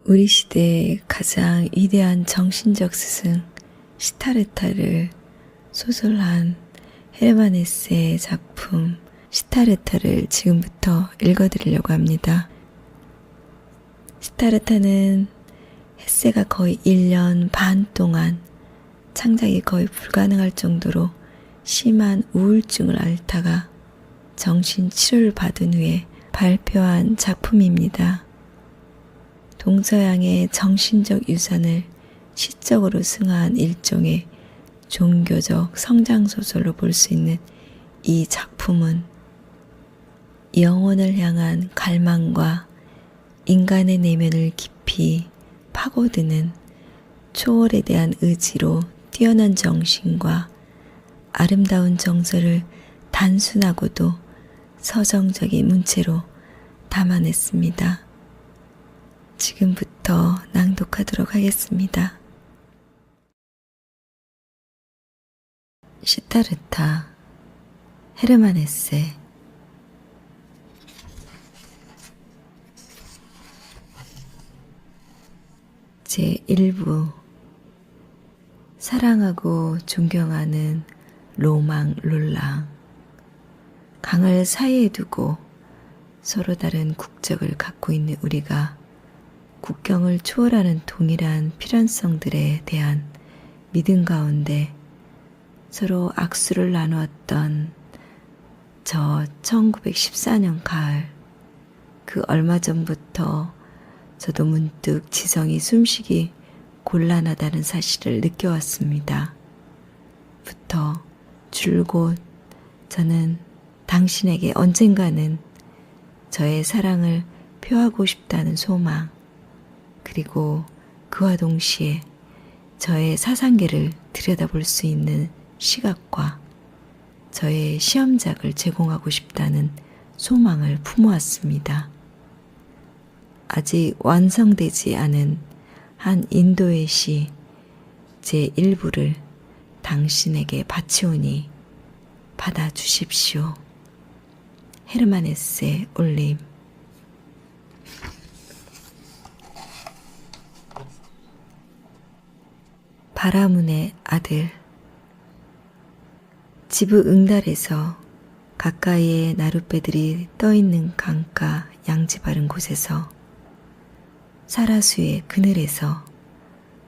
우리 시대의 가장 위대한 정신적 스승 시타르타를 소설한 헤르만 헤세의 작품 시타르타를 지금부터 읽어드리려고 합니다. 시타르타는 헤세가 거의 1년 반 동안 창작이 거의 불가능할 정도로 심한 우울증을 앓다가 정신치료를 받은 후에 발표한 작품입니다. 동서양의 정신적 유산을 시적으로 승화한 일종의 종교적 성장소설로 볼 수 있는 이 작품은 영혼을 향한 갈망과 인간의 내면을 깊이 파고드는 초월에 대한 의지로 뛰어난 정신과 아름다운 정서를 단순하고도 서정적인 문체로 담아냈습니다. 지금부터 낭독하도록 하겠습니다. 시타르타, 헤르만 헤세. 제1부. 사랑하고 존경하는 로망 롤랑. 강을 사이에 두고 서로 다른 국적을 갖고 있는 우리가 국경을 초월하는 동일한 필연성들에 대한 믿음 가운데 서로 악수를 나누었던 저 1914년 가을, 그 얼마 전부터 저도 문득 지성이 숨쉬기 곤란하다는 사실을 느껴왔습니다. 부터 줄곧 저는 당신에게 언젠가는 저의 사랑을 표하고 싶다는 소망, 그리고 그와 동시에 저의 사상계를 들여다볼 수 있는 시각과 저의 시험작을 제공하고 싶다는 소망을 품어왔습니다. 아직 완성되지 않은 한 인도의 시 제1부를 당신에게 바치오니 받아주십시오. 헤르만 헤세 올림. 바라문의 아들. 지부 응달에서 가까이에 나룻배들이 떠있는 강가 양지 바른 곳에서 사라수의 그늘에서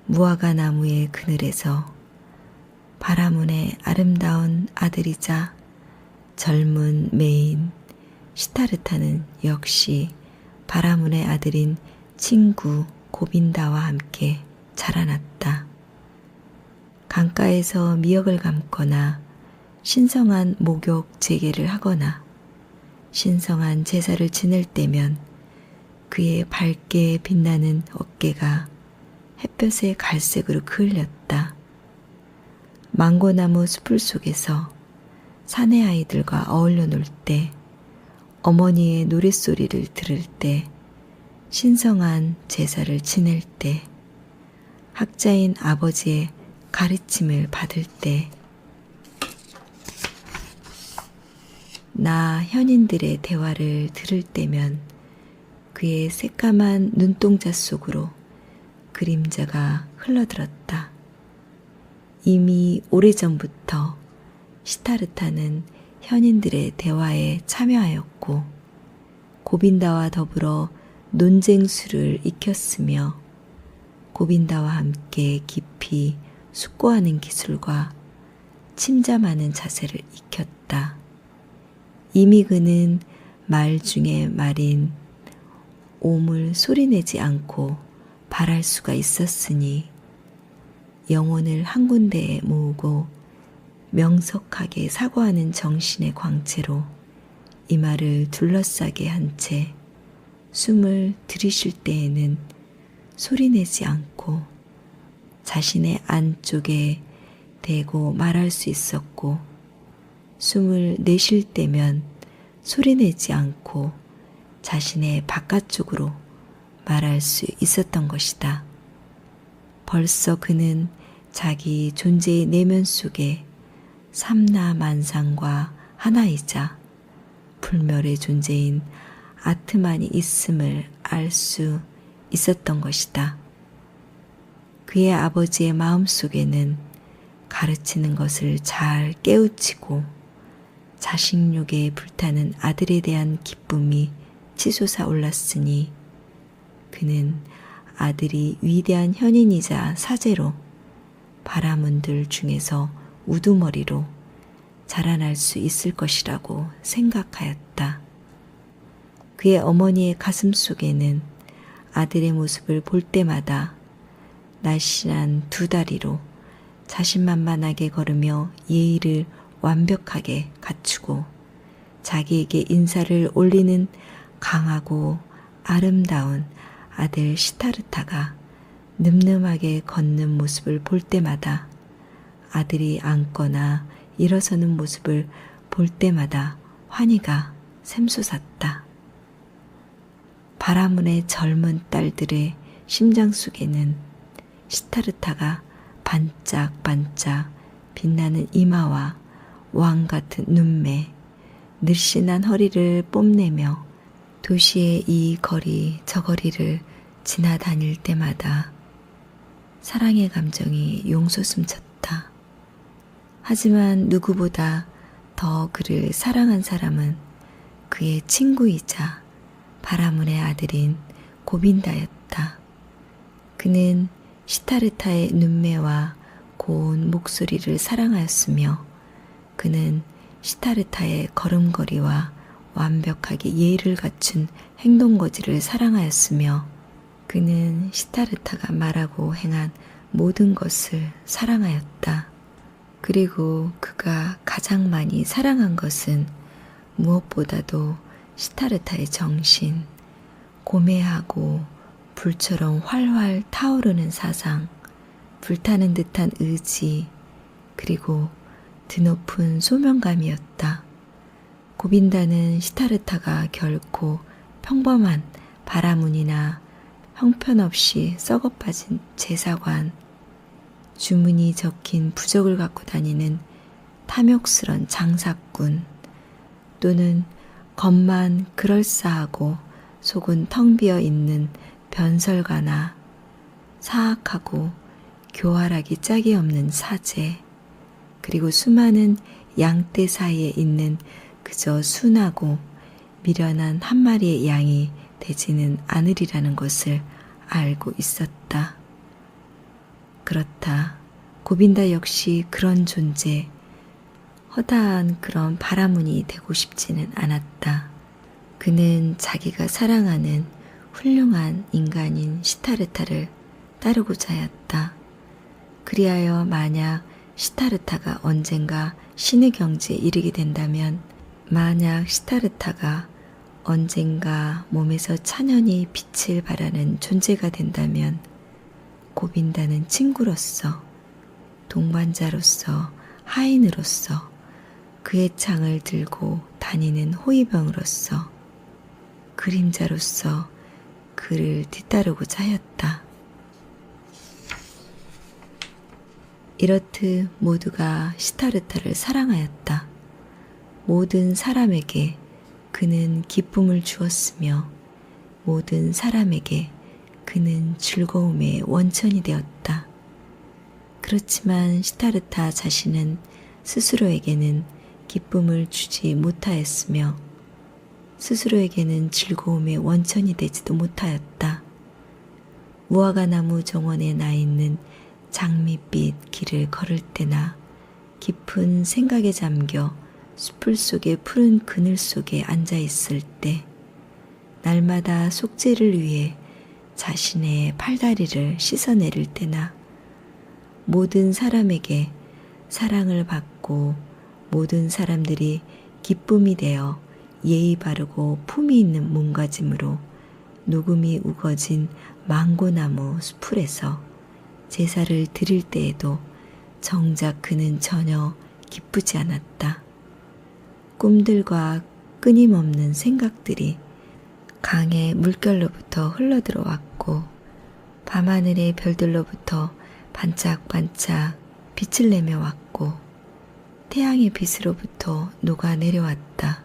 무화과 나무의 그늘에서 바라문의 아름다운 아들이자 젊은 메인 시타르타는 역시 바라문의 아들인 친구 고빈다와 함께 자라났다. 강가에서 미역을 감거나 신성한 목욕 재개를 하거나 신성한 제사를 지낼 때면 그의 밝게 빛나는 어깨가 햇볕의 갈색으로 그을렸다. 망고나무 숲을 속에서 사내 아이들과 어울려 놀 때, 어머니의 노랫소리를 들을 때, 신성한 제사를 지낼 때, 학자인 아버지의 가르침을 받을 때, 나 현인들의 대화를 들을 때면 그의 새까만 눈동자 속으로 그림자가 흘러들었다. 이미 오래전부터 시타르타는 현인들의 대화에 참여하였고 고빈다와 더불어 논쟁술을 익혔으며 고빈다와 함께 깊이 숙고하는 기술과 침잠하는 자세를 익혔다. 이미 그는 말 중에 말인 옴을 소리내지 않고 발할 수가 있었으니 영혼을 한 군데에 모으고 명석하게 사고하는 정신의 광채로 이 말을 둘러싸게 한 채 숨을 들이쉴 때에는 소리내지 않고 자신의 안쪽에 대고 말할 수 있었고 숨을 내쉴 때면 소리내지 않고 자신의 바깥쪽으로 말할 수 있었던 것이다. 벌써 그는 자기 존재의 내면 속에 삼라만상과 하나이자 불멸의 존재인 아트만이 있음을 알 수 있었던 것이다. 그의 아버지의 마음속에는 가르치는 것을 잘 깨우치고 자식육에 불타는 아들에 대한 기쁨이 치솟아 올랐으니 그는 아들이 위대한 현인이자 사제로 바라문들 중에서 우두머리로 자라날 수 있을 것이라고 생각하였다. 그의 어머니의 가슴 속에는 아들의 모습을 볼 때마다 날씬한 두 다리로 자신만만하게 걸으며 예의를 완벽하게 갖추고 자기에게 인사를 올리는 강하고 아름다운 아들 시타르타가 늠름하게 걷는 모습을 볼 때마다 아들이 앉거나 일어서는 모습을 볼 때마다 환희가 샘솟았다. 바라문의 젊은 딸들의 심장 속에는 시타르타가 반짝반짝 빛나는 이마와 왕 같은 눈매, 늘씬한 허리를 뽐내며 도시의 이 거리 저 거리를 지나다닐 때마다 사랑의 감정이 용솟음쳤다. 하지만 누구보다 더 그를 사랑한 사람은 그의 친구이자 바라문의 아들인 고빈다였다. 그는 시타르타의 눈매와 고운 목소리를 사랑하였으며 그는 시타르타의 걸음걸이와 완벽하게 예의를 갖춘 행동거지를 사랑하였으며 그는 시타르타가 말하고 행한 모든 것을 사랑하였다. 그리고 그가 가장 많이 사랑한 것은 무엇보다도 시타르타의 정신, 고매하고 불처럼 활활 타오르는 사상, 불타는 듯한 의지, 그리고 드높은 소명감이었다. 고빈다는 시타르타가 결코 평범한 바라문이나 형편없이 썩어빠진 제사관, 주문이 적힌 부적을 갖고 다니는 탐욕스런 장사꾼, 또는 겉만 그럴싸하고 속은 텅 비어 있는 변설가나 사악하고 교활하기 짝이 없는 사제, 그리고 수많은 양떼 사이에 있는 그저 순하고 미련한 한 마리의 양이 되지는 않으리라는 것을 알고 있었다. 그렇다. 고빈다 역시 그런 존재, 허다한 그런 바라문이 되고 싶지는 않았다. 그는 자기가 사랑하는 훌륭한 인간인 시타르타를 따르고자 하였다. 그리하여 만약 시타르타가 언젠가 신의 경지에 이르게 된다면, 만약 시타르타가 언젠가 몸에서 찬연히 빛을 발하는 존재가 된다면 고빈다는 친구로서, 동반자로서, 하인으로서, 그의 창을 들고 다니는 호위병으로서, 그림자로서 그를 뒤따르고자 하였다. 이렇듯 모두가 시타르타를 사랑하였다. 모든 사람에게 그는 기쁨을 주었으며 모든 사람에게 그는 즐거움의 원천이 되었다. 그렇지만 시타르타 자신은 스스로에게는 기쁨을 주지 못하였으며 스스로에게는 즐거움의 원천이 되지도 못하였다. 무화과나무 정원에 나 있는 장밋빛 길을 걸을 때나 깊은 생각에 잠겨 숲을 속의 푸른 그늘 속에 앉아 있을 때, 날마다 속죄를 위해 자신의 팔다리를 씻어내릴 때나, 모든 사람에게 사랑을 받고 모든 사람들이 기쁨이 되어 예의 바르고 품이 있는 몸가짐으로 녹음이 우거진 망고나무 수풀에서 제사를 드릴 때에도 정작 그는 전혀 기쁘지 않았다. 꿈들과 끊임없는 생각들이 강의 물결로부터 흘러들어왔고 밤하늘의 별들로부터 반짝반짝 빛을 내며 왔고 태양의 빛으로부터 녹아내려왔다.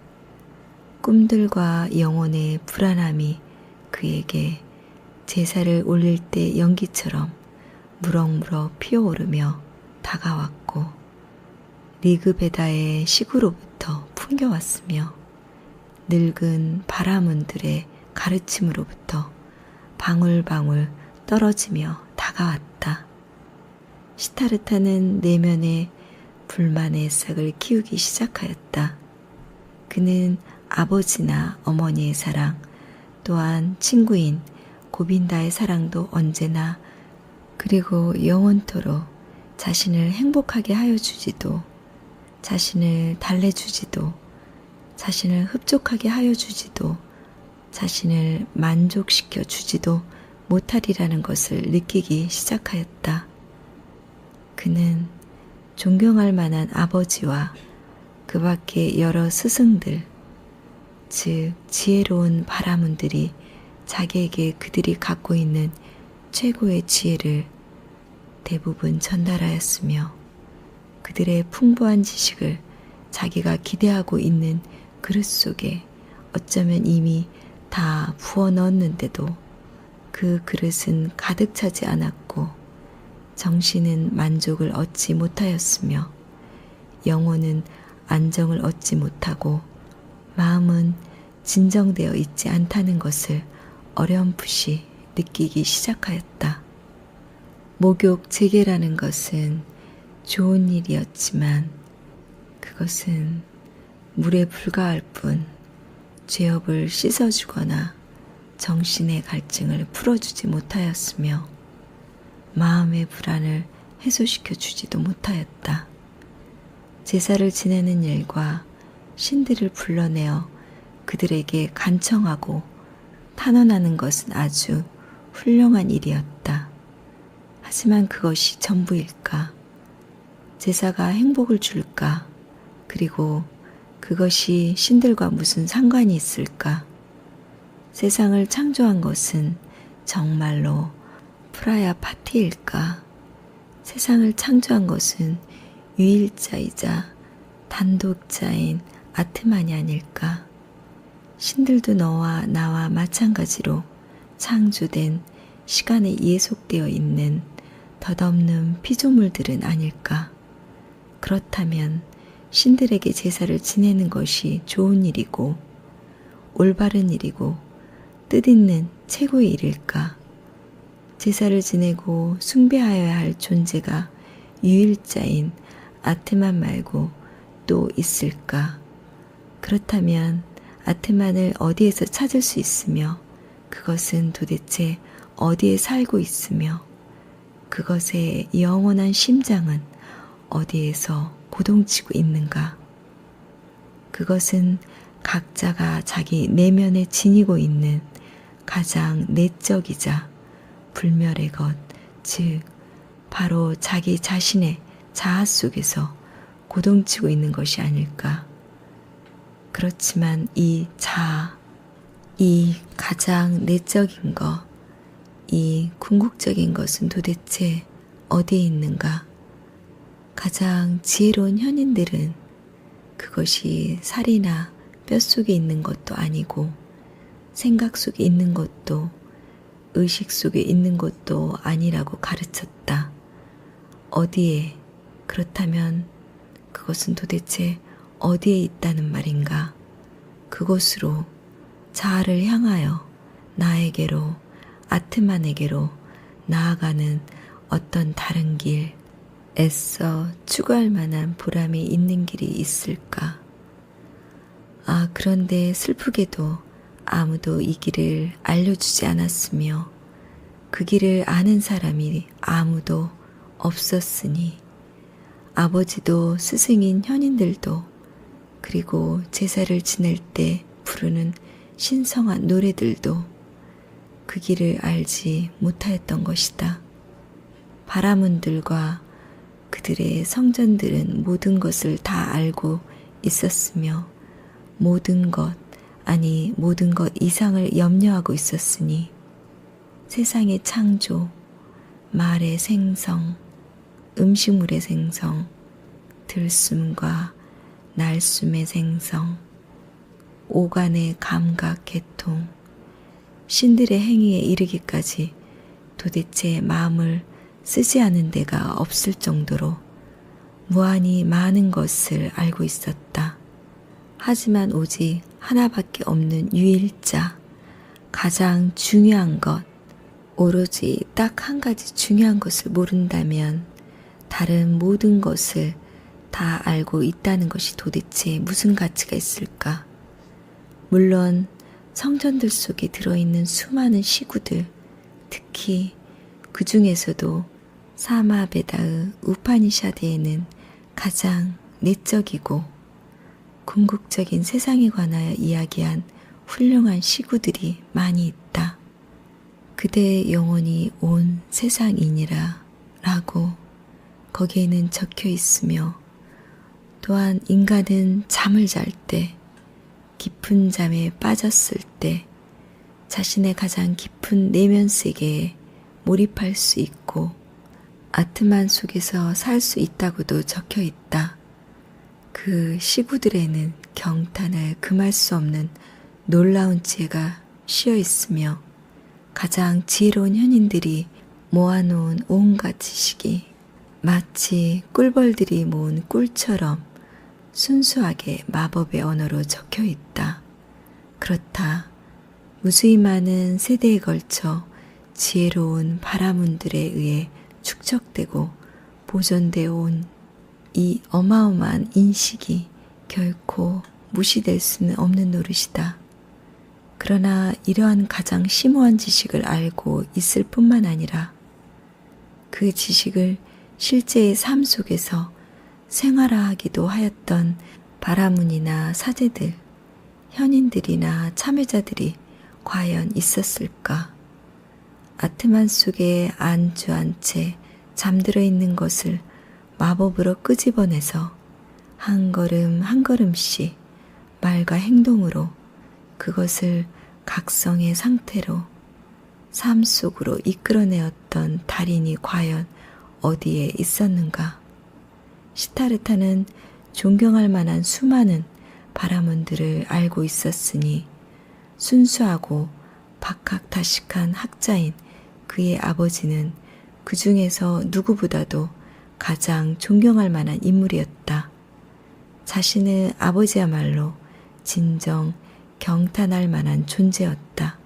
꿈들과 영혼의 불안함이 그에게 제사를 올릴 때 연기처럼 무럭무럭 피어오르며 다가왔고 리그베다의 시구로부터 풍겨왔으며 늙은 바라문들의 가르침으로부터 방울방울 떨어지며 다가왔다. 시타르타는 내면에 불만의 싹을 키우기 시작하였다. 그는 아버지나 어머니의 사랑, 또한 친구인 고빈다의 사랑도 언제나 그리고 영원토록 자신을 행복하게 하여 주지도, 자신을 달래주지도, 자신을 흡족하게 하여 주지도, 자신을 만족시켜 주지도 못하리라는 것을 느끼기 시작하였다. 그는 존경할 만한 아버지와 그 밖에 여러 스승들, 즉 지혜로운 바라문들이 자기에게 그들이 갖고 있는 최고의 지혜를 대부분 전달하였으며 그들의 풍부한 지식을 자기가 기대하고 있는 그릇 속에 어쩌면 이미 다 부어 넣었는데도 그 그릇은 가득 차지 않았고 정신은 만족을 얻지 못하였으며 영혼은 안정을 얻지 못하고 마음은 진정되어 있지 않다는 것을 어렴풋이 느끼기 시작하였다. 목욕 재개라는 것은 좋은 일이었지만 그것은 물에 불과할 뿐 죄업을 씻어주거나 정신의 갈증을 풀어주지 못하였으며 마음의 불안을 해소시켜 주지도 못하였다. 제사를 지내는 일과 신들을 불러내어 그들에게 간청하고 탄원하는 것은 아주 훌륭한 일이었다. 하지만 그것이 전부일까? 제사가 행복을 줄까? 그리고 그것이 신들과 무슨 상관이 있을까? 세상을 창조한 것은 정말로 프라야 파티일까? 세상을 창조한 것은 유일자이자 단독자인 아트만이 아닐까? 신들도 너와 나와 마찬가지로 창조된 시간에 예속되어 있는 덧없는 피조물들은 아닐까? 그렇다면 신들에게 제사를 지내는 것이 좋은 일이고 올바른 일이고 뜻있는 최고의 일일까? 제사를 지내고 숭배하여야 할 존재가 유일자인 아트만 말고 또 있을까? 그렇다면 아트만을 어디에서 찾을 수 있으며 그것은 도대체 어디에 살고 있으며 그것의 영원한 심장은 어디에서 고동치고 있는가? 그것은 각자가 자기 내면에 지니고 있는 가장 내적이자 불멸의 것, 즉 바로 자기 자신의 자아 속에서 고동치고 있는 것이 아닐까. 그렇지만 이 자아, 이 가장 내적인 것, 이 궁극적인 것은 도대체 어디에 있는가? 가장 지혜로운 현인들은 그것이 살이나 뼛속에 있는 것도 아니고 생각 속에 있는 것도 의식 속에 있는 것도 아니라고 가르쳤다. 어디에? 그렇다면 그것은 도대체 어디에 있다는 말인가? 그곳으로 자아를 향하여 나에게로 아트만에게로 나아가는 어떤 다른 길, 애써 추구할 만한 보람이 있는 길이 있을까? 아, 그런데 슬프게도 아무도 이 길을 알려주지 않았으며 그 길을 아는 사람이 아무도 없었으니 아버지도 스승인 현인들도 그리고 제사를 지낼 때 부르는 신성한 노래들도 그 길을 알지 못하였던 것이다. 바라문들과 그들의 성전들은 모든 것을 다 알고 있었으며 모든 것, 아니 모든 것 이상을 염려하고 있었으니 세상의 창조, 말의 생성, 음식물의 생성, 들숨과 날숨의 생성, 오간의 감각 개통, 신들의 행위에 이르기까지 도대체 마음을 쓰지 않은 데가 없을 정도로 무한히 많은 것을 알고 있었다. 하지만 오직 하나밖에 없는 유일자, 가장 중요한 것, 오로지 딱 한 가지 중요한 것을 모른다면 다른 모든 것을 다 알고 있다는 것이 도대체 무슨 가치가 있을까? 물론 성전들 속에 들어있는 수많은 시구들, 특히 그 중에서도 사마베다의 우파니샤드에는 가장 내적이고 궁극적인 세상에 관하여 이야기한 훌륭한 시구들이 많이 있다. 그대의 영혼이 온 세상이니라 라고 거기에는 적혀 있으며, 또한 인간은 잠을 잘 때, 깊은 잠에 빠졌을 때 자신의 가장 깊은 내면 세계에 몰입할 수 있고 아트만 속에서 살 수 있다고도 적혀 있다. 그 시구들에는 경탄을 금할 수 없는 놀라운 지혜가 쉬어 있으며 가장 지혜로운 현인들이 모아놓은 온갖 지식이 마치 꿀벌들이 모은 꿀처럼 순수하게 마법의 언어로 적혀 있다. 그렇다. 무수히 많은 세대에 걸쳐 지혜로운 바라문들에 의해 축적되고 보존되어 온 이 어마어마한 인식이 결코 무시될 수는 없는 노릇이다. 그러나 이러한 가장 심오한 지식을 알고 있을 뿐만 아니라 그 지식을 실제의 삶 속에서 생활화하기도 하였던 바라문이나 사제들, 현인들이나 참여자들이 과연 있었을까? 아트만 속에 안주한 채 잠들어 있는 것을 마법으로 끄집어내서 한 걸음 한 걸음씩 말과 행동으로 그것을 각성의 상태로 삶 속으로 이끌어내었던 달인이 과연 어디에 있었는가? 시타르타는 존경할 만한 수많은 바라문들을 알고 있었으니 순수하고 박학다식한 학자인 그의 아버지는 그 중에서 누구보다도 가장 존경할 만한 인물이었다. 자신의 아버지야말로 진정 경탄할 만한 존재였다.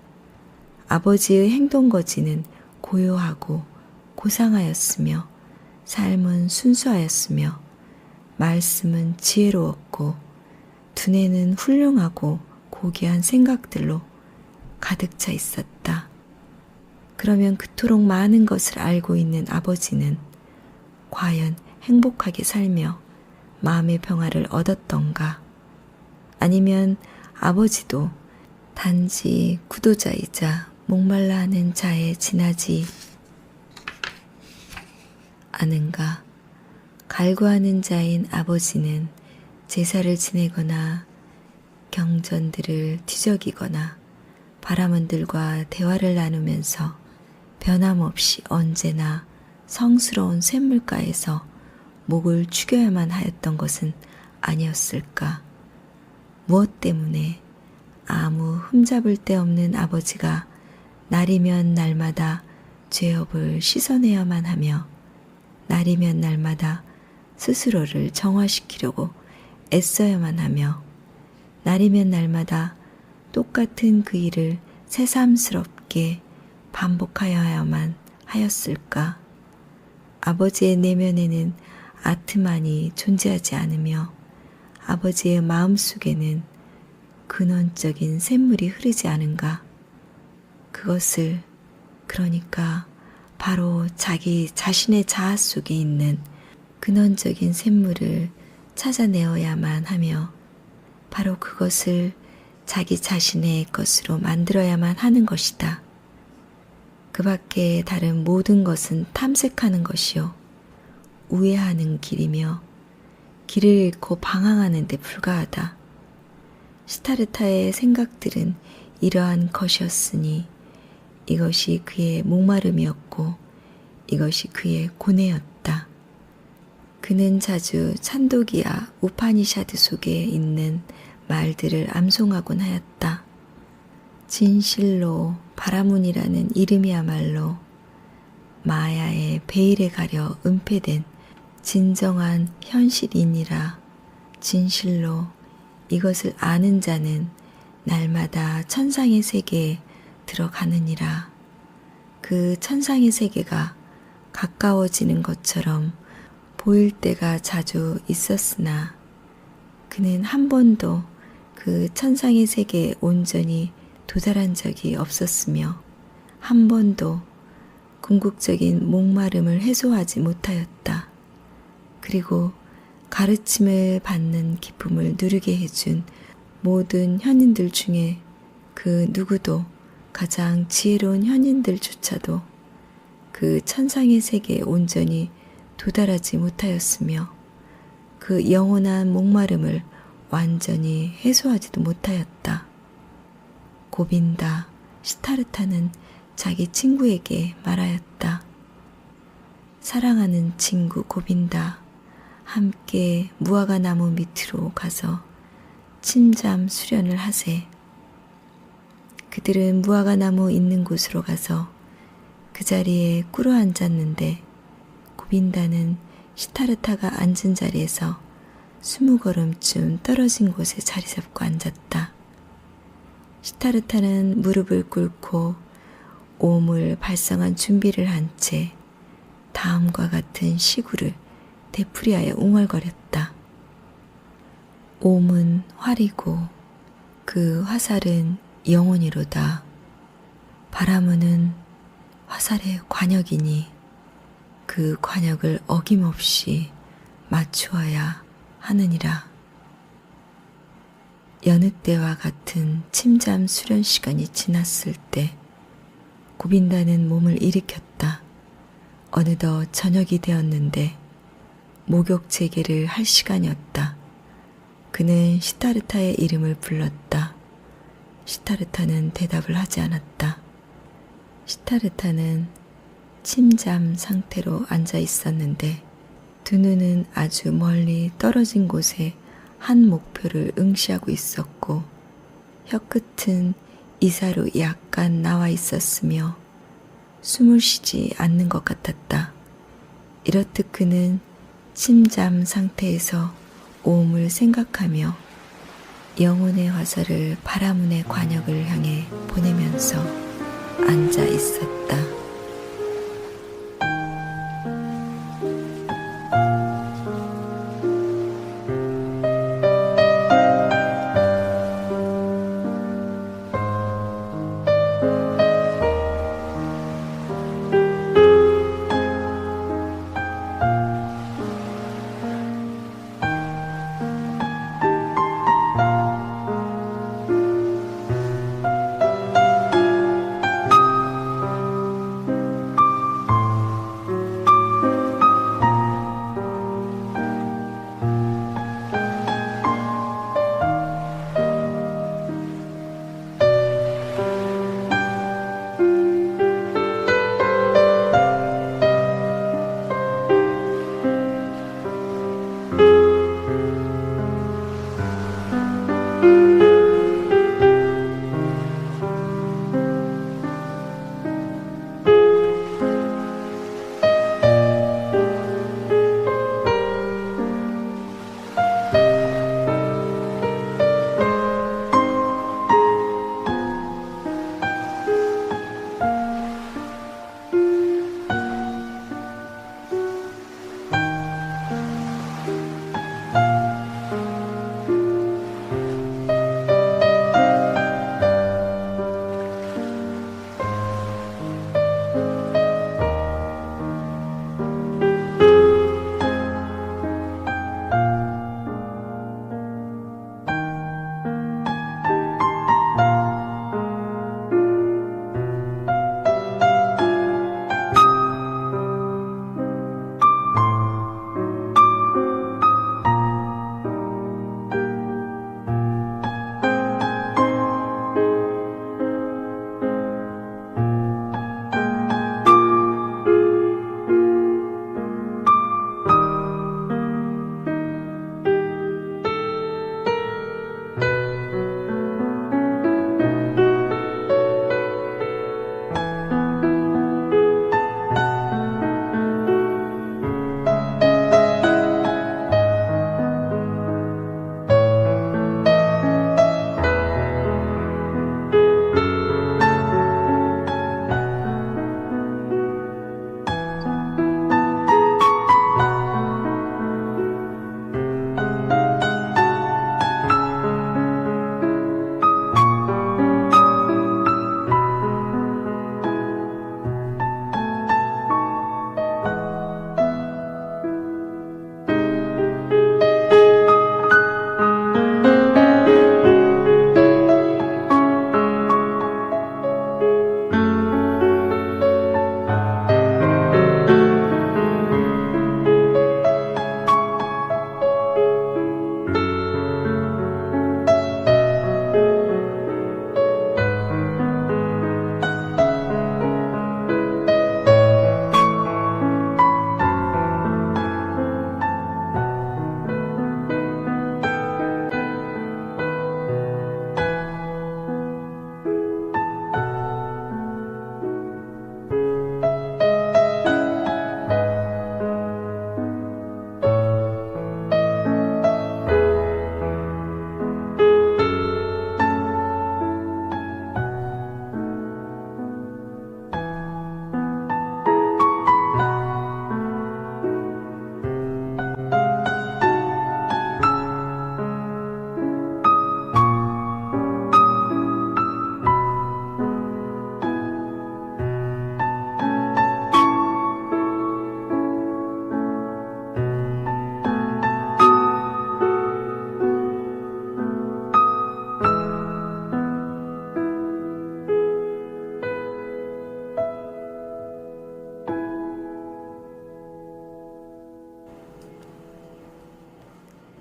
아버지의 행동거지는 고요하고 고상하였으며 삶은 순수하였으며 말씀은 지혜로웠고 두뇌는 훌륭하고 고귀한 생각들로 가득 차 있었다. 그러면 그토록 많은 것을 알고 있는 아버지는 과연 행복하게 살며 마음의 평화를 얻었던가? 아니면 아버지도 단지 구도자이자 목말라 하는 자에 지나지 않은가? 갈구하는 자인 아버지는 제사를 지내거나 경전들을 뒤적이거나 바라문들과 대화를 나누면서 변함없이 언제나 성스러운 샘물가에서 목을 축여야만 하였던 것은 아니었을까? 무엇 때문에 아무 흠잡을 데 없는 아버지가 날이면 날마다 죄업을 씻어내야만 하며 날이면 날마다 스스로를 정화시키려고 애써야만 하며 날이면 날마다 똑같은 그 일을 새삼스럽게 반복하여야만 하였을까? 아버지의 내면에는 아트만이 존재하지 않으며 아버지의 마음속에는 근원적인 샘물이 흐르지 않은가? 그것을 그러니까 바로 자기 자신의 자아 속에 있는 근원적인 샘물을 찾아내어야만 하며 바로 그것을 자기 자신의 것으로 만들어야만 하는 것이다. 그 밖에 다른 모든 것은 탐색하는 것이요 우회하는 길이며 길을 잃고 방황하는 데 불과하다. 시타르타의 생각들은 이러한 것이었으니 이것이 그의 목마름이었고 이것이 그의 고뇌였다. 그는 자주 찬도기와 우파니샤드 속에 있는 말들을 암송하곤 하였다. 진실로 바라문이라는 이름이야말로 마야의 베일에 가려 은폐된 진정한 현실이니라. 진실로 이것을 아는 자는 날마다 천상의 세계에 들어가느니라. 그 천상의 세계가 가까워지는 것처럼 보일 때가 자주 있었으나 그는 한 번도 그 천상의 세계에 온전히 도달한 적이 없었으며 한 번도 궁극적인 목마름을 해소하지 못하였다. 그리고 가르침을 받는 기쁨을 누리게 해준 모든 현인들 중에 그 누구도 가장 지혜로운 현인들조차도 그 천상의 세계에 온전히 도달하지 못하였으며 그 영원한 목마름을 완전히 해소하지도 못하였다. 고빈다, 시타르타는 자기 친구에게 말하였다. 사랑하는 친구 고빈다, 함께 무화과 나무 밑으로 가서 침잠 수련을 하세. 그들은 무화과 나무 있는 곳으로 가서 그 자리에 꿇어 앉았는데 고빈다는 시타르타가 앉은 자리에서 20걸음쯤 떨어진 곳에 자리 잡고 앉았다. 시타르타는 무릎을 꿇고 오음을 발성한 준비를 한 채 다음과 같은 시구를 되풀이하여 웅얼거렸다. 오음은 활이고 그 화살은 영혼이로다. 바라문은 화살의 관역이니 그 관역을 어김없이 맞추어야 하느니라. 여느 때와 같은 침잠 수련 시간이 지났을 때 고빈다는 몸을 일으켰다. 어느덧 저녁이 되었는데 목욕 재개를 할 시간이었다. 그는 시타르타의 이름을 불렀다. 시타르타는 대답을 하지 않았다. 시타르타는 침잠 상태로 앉아 있었는데 두 눈은 아주 멀리 떨어진 곳에 한 목표를 응시하고 있었고 혀끝은 이사로 약간 나와 있었으며 숨을 쉬지 않는 것 같았다. 이렇듯 그는 침잠 상태에서 오음을 생각하며 영혼의 화살을 바라문의 관역을 향해 보내면서 앉아 있었다.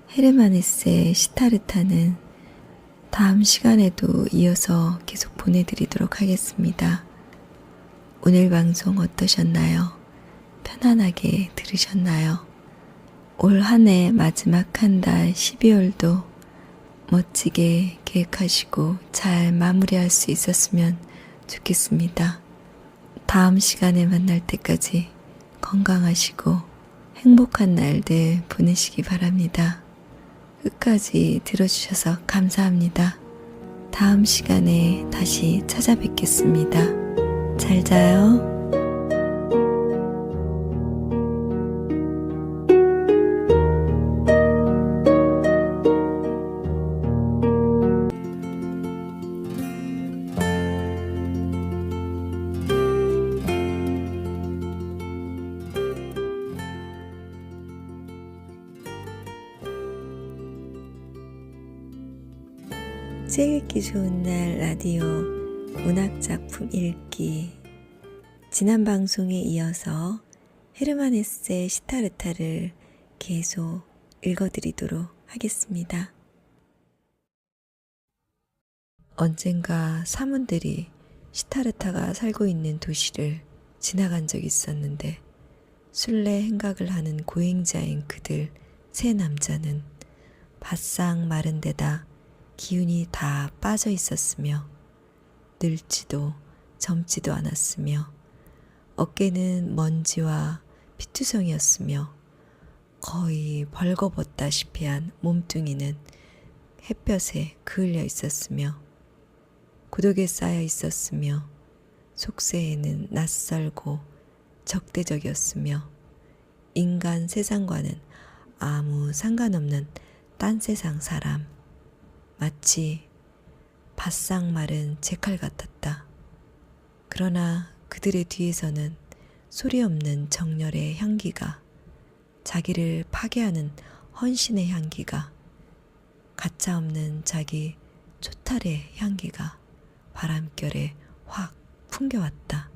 헤르만헤세의 시타르타는 다음 시간에도 이어서 계속 보내드리도록 하겠습니다. 오늘 방송 어떠셨나요? 편안하게 들으셨나요? 올 한 해 마지막 한 달 12월도 멋지게 계획하시고 잘 마무리할 수 있었으면 좋겠습니다. 다음 시간에 만날 때까지 건강하시고 행복한 날들 보내시기 바랍니다. 끝까지 들어주셔서 감사합니다. 다음 시간에 다시 찾아뵙겠습니다. 잘 자요. 책 읽기 좋은 날 라디오 문학작품 읽기. 지난 방송에 이어서 헤르만 헤세 시타르타를 계속 읽어드리도록 하겠습니다. 언젠가 사문들이 시타르타가 살고 있는 도시를 지나간 적이 있었는데 순례 행각을 하는 고행자인 그들 세 남자는 바싹 마른 데다 기운이 다 빠져 있었으며 늙지도 젊지도 않았으며 어깨는 먼지와 피투성이었으며 거의 벌거벗다시피 한 몸뚱이는 햇볕에 그을려 있었으며 고독에 쌓여 있었으며 속세에는 낯설고 적대적이었으며 인간 세상과는 아무 상관없는 딴 세상 사람, 마치 바싹 마른 제칼 같았다. 그러나 그들의 뒤에서는 소리 없는 정열의 향기가, 자기를 파괴하는 헌신의 향기가, 가차 없는 자기 초탈의 향기가 바람결에 확 풍겨왔다.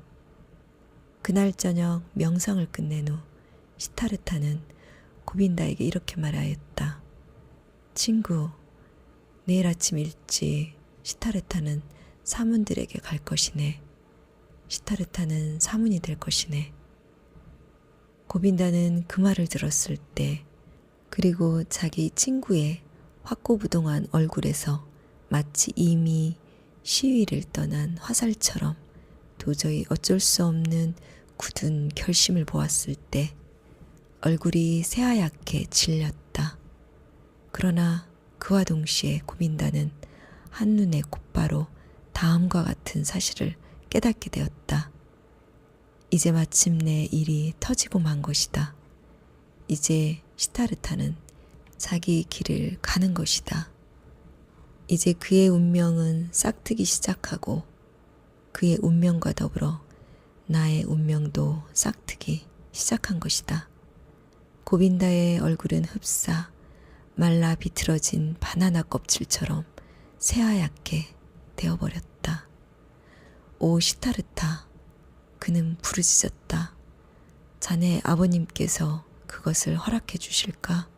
그날 저녁 명상을 끝낸 후 시타르타는 고빈다에게 이렇게 말하였다. 친구, 내일 아침 일찍 시타르타는 사문들에게 갈 것이네. 시타르타는 사문이 될 것이네. 고빈다는 그 말을 들었을 때 그리고 자기 친구의 확고부동한 얼굴에서 마치 이미 시위를 떠난 화살처럼 도저히 어쩔 수 없는 굳은 결심을 보았을 때 얼굴이 새하얗게 질렸다. 그러나 그와 동시에 고빈다는 한눈에 곧바로 다음과 같은 사실을 깨닫게 되었다. 이제 마침내 일이 터지고 만 것이다. 이제 시타르타는 자기 길을 가는 것이다. 이제 그의 운명은 싹트기 시작하고 그의 운명과 더불어 나의 운명도 싹트기 시작한 것이다. 고빈다의 얼굴은 흡사 말라 비틀어진 바나나 껍질처럼 새하얗게 되어버렸다. 오 시타르타, 그는 부르짖었다. 자네 아버님께서 그것을 허락해 주실까?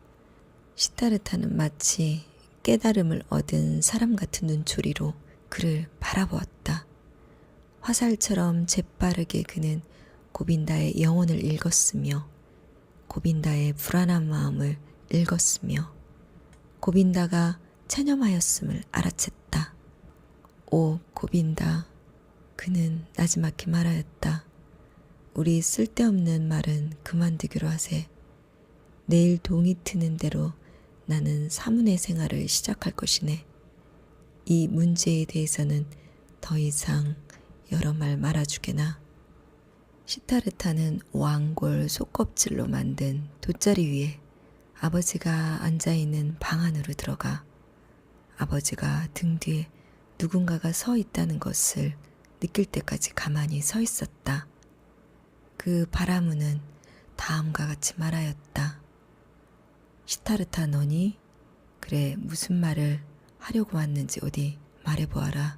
시타르타는 마치 깨달음을 얻은 사람 같은 눈초리로 그를 바라보았다. 화살처럼 재빠르게 그는 고빈다의 영혼을 읽었으며 고빈다의 불안한 마음을 읽었으며 고빈다가 체념하였음을 알아챘다. 오 고빈다, 그는 나지막히 말하였다. 우리 쓸데없는 말은 그만두기로 하세. 내일 동이 트는 대로 나는 사문의 생활을 시작할 것이네. 이 문제에 대해서는 더 이상 여러 말 말아주게나. 시타르타는 왕골 속껍질로 만든 돗자리 위에 아버지가 앉아있는 방 안으로 들어가 아버지가 등 뒤에 누군가가 서 있다는 것을 느낄 때까지 가만히 서 있었다. 그 바라문은 다음과 같이 말하였다. 시타르타 너니? 그래, 무슨 말을 하려고 왔는지 어디 말해보아라.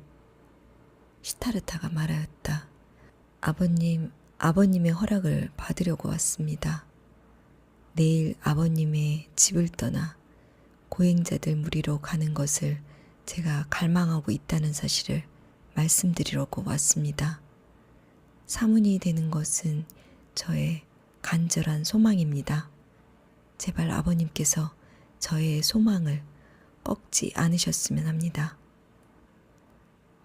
시타르타가 말하였다. 아버님의 허락을 받으려고 왔습니다. 내일 아버님의 집을 떠나 고행자들 무리로 가는 것을 제가 갈망하고 있다는 사실을 말씀드리려고 왔습니다. 사문이 되는 것은 저의 간절한 소망입니다. 제발 아버님께서 저의 소망을 꺾지 않으셨으면 합니다.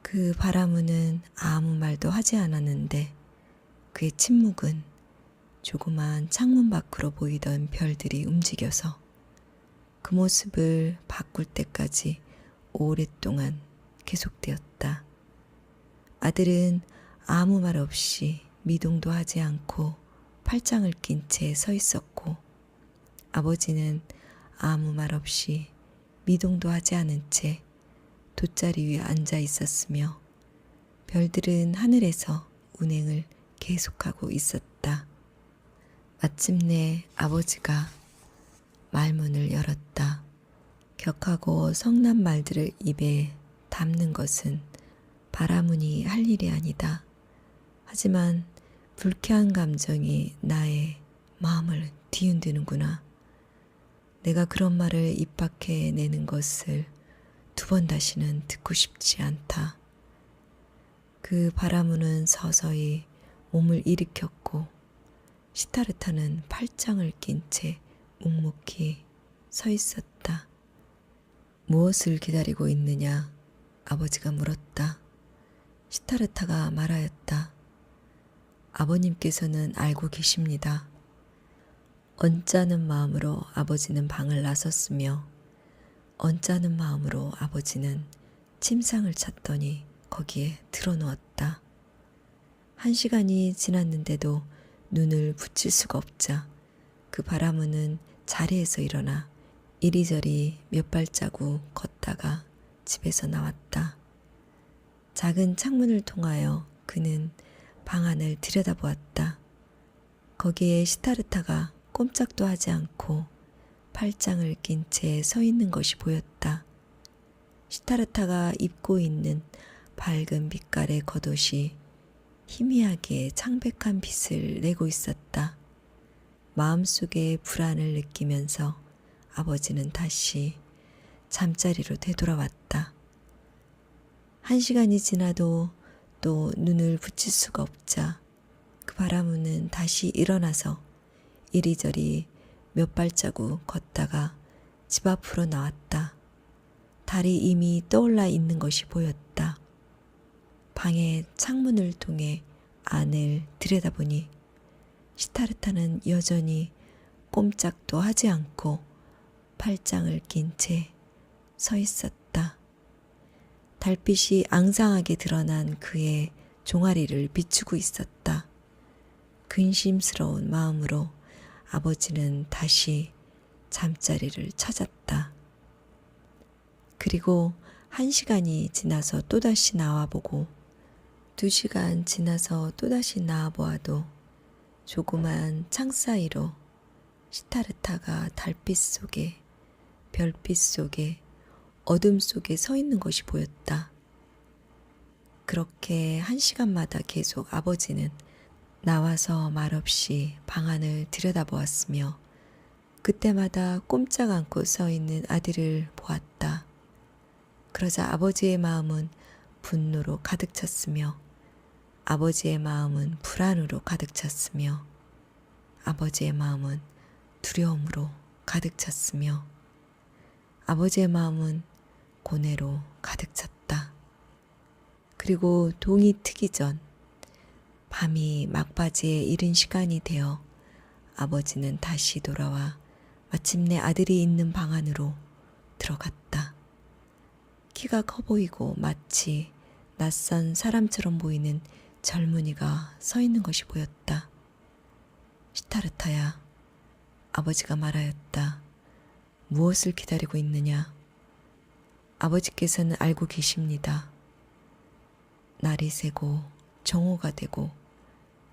그 바라문은 아무 말도 하지 않았는데 그의 침묵은 조그만 창문 밖으로 보이던 별들이 움직여서 그 모습을 바꿀 때까지 오랫동안 계속되었다. 아들은 아무 말 없이 미동도 하지 않고 팔짱을 낀 채 서 있었고 아버지는 아무 말 없이 미동도 하지 않은 채 돗자리 위에 앉아 있었으며 별들은 하늘에서 운행을 계속하고 있었다. 마침내 아버지가 말문을 열었다. 격하고 성난 말들을 입에 담는 것은 바라문이 할 일이 아니다. 하지만 불쾌한 감정이 나의 마음을 뒤흔드는구나. 내가 그런 말을 입 밖에 내는 것을 두 번 다시는 듣고 싶지 않다. 그 바라문은 서서히 몸을 일으켰고 시타르타는 팔짱을 낀 채 묵묵히 서 있었다. 무엇을 기다리고 있느냐? 아버지가 물었다. 시타르타가 말하였다. 아버님께서는 알고 계십니다. 언짢은 마음으로 아버지는 방을 나섰으며 언짢은 마음으로 아버지는 침상을 찾더니 거기에 들어누웠다. 1시간이 지났는데도 눈을 붙일 수가 없자 그 바라문은 자리에서 일어나 이리저리 몇 발자국 걷다가 집에서 나왔다. 작은 창문을 통하여 그는 방 안을 들여다보았다. 거기에 시타르타가 꼼짝도 하지 않고 팔짱을 낀 채 서 있는 것이 보였다. 시타르타가 입고 있는 밝은 빛깔의 겉옷이 희미하게 창백한 빛을 내고 있었다. 마음속에 불안을 느끼면서 아버지는 다시 잠자리로 되돌아왔다. 1시간이 지나도 또 눈을 붙일 수가 없자 그 바라문은 다시 일어나서 이리저리 몇 발자국 걷다가 집 앞으로 나왔다. 달이 이미 떠올라 있는 것이 보였다. 방의 창문을 통해 안을 들여다보니 시타르타는 여전히 꼼짝도 하지 않고 팔짱을 낀 채 서 있었다. 달빛이 앙상하게 드러난 그의 종아리를 비추고 있었다. 근심스러운 마음으로 아버지는 다시 잠자리를 찾았다. 그리고 1시간이 지나서 또다시 나와보고 2시간 지나서 또다시 나와보아도 조그만 창 사이로 시타르타가 달빛 속에 별빛 속에 어둠 속에 서 있는 것이 보였다. 그렇게 1시간마다 계속 아버지는 나와서 말없이 방 안을 들여다보았으며 그때마다 꼼짝 않고 서 있는 아들을 보았다. 그러자 아버지의 마음은 분노로 가득 찼으며 아버지의 마음은 불안으로 가득 찼으며 아버지의 마음은 두려움으로 가득 찼으며 아버지의 마음은 고뇌로 가득 찼다. 그리고 동이 트기 전 밤이 막바지에 이른 시간이 되어 아버지는 다시 돌아와 마침내 아들이 있는 방 안으로 들어갔다. 키가 커 보이고 마치 낯선 사람처럼 보이는 젊은이가 서 있는 것이 보였다. 시타르타야, 아버지가 말하였다. 무엇을 기다리고 있느냐? 아버지께서는 알고 계십니다. 날이 새고 정오가 되고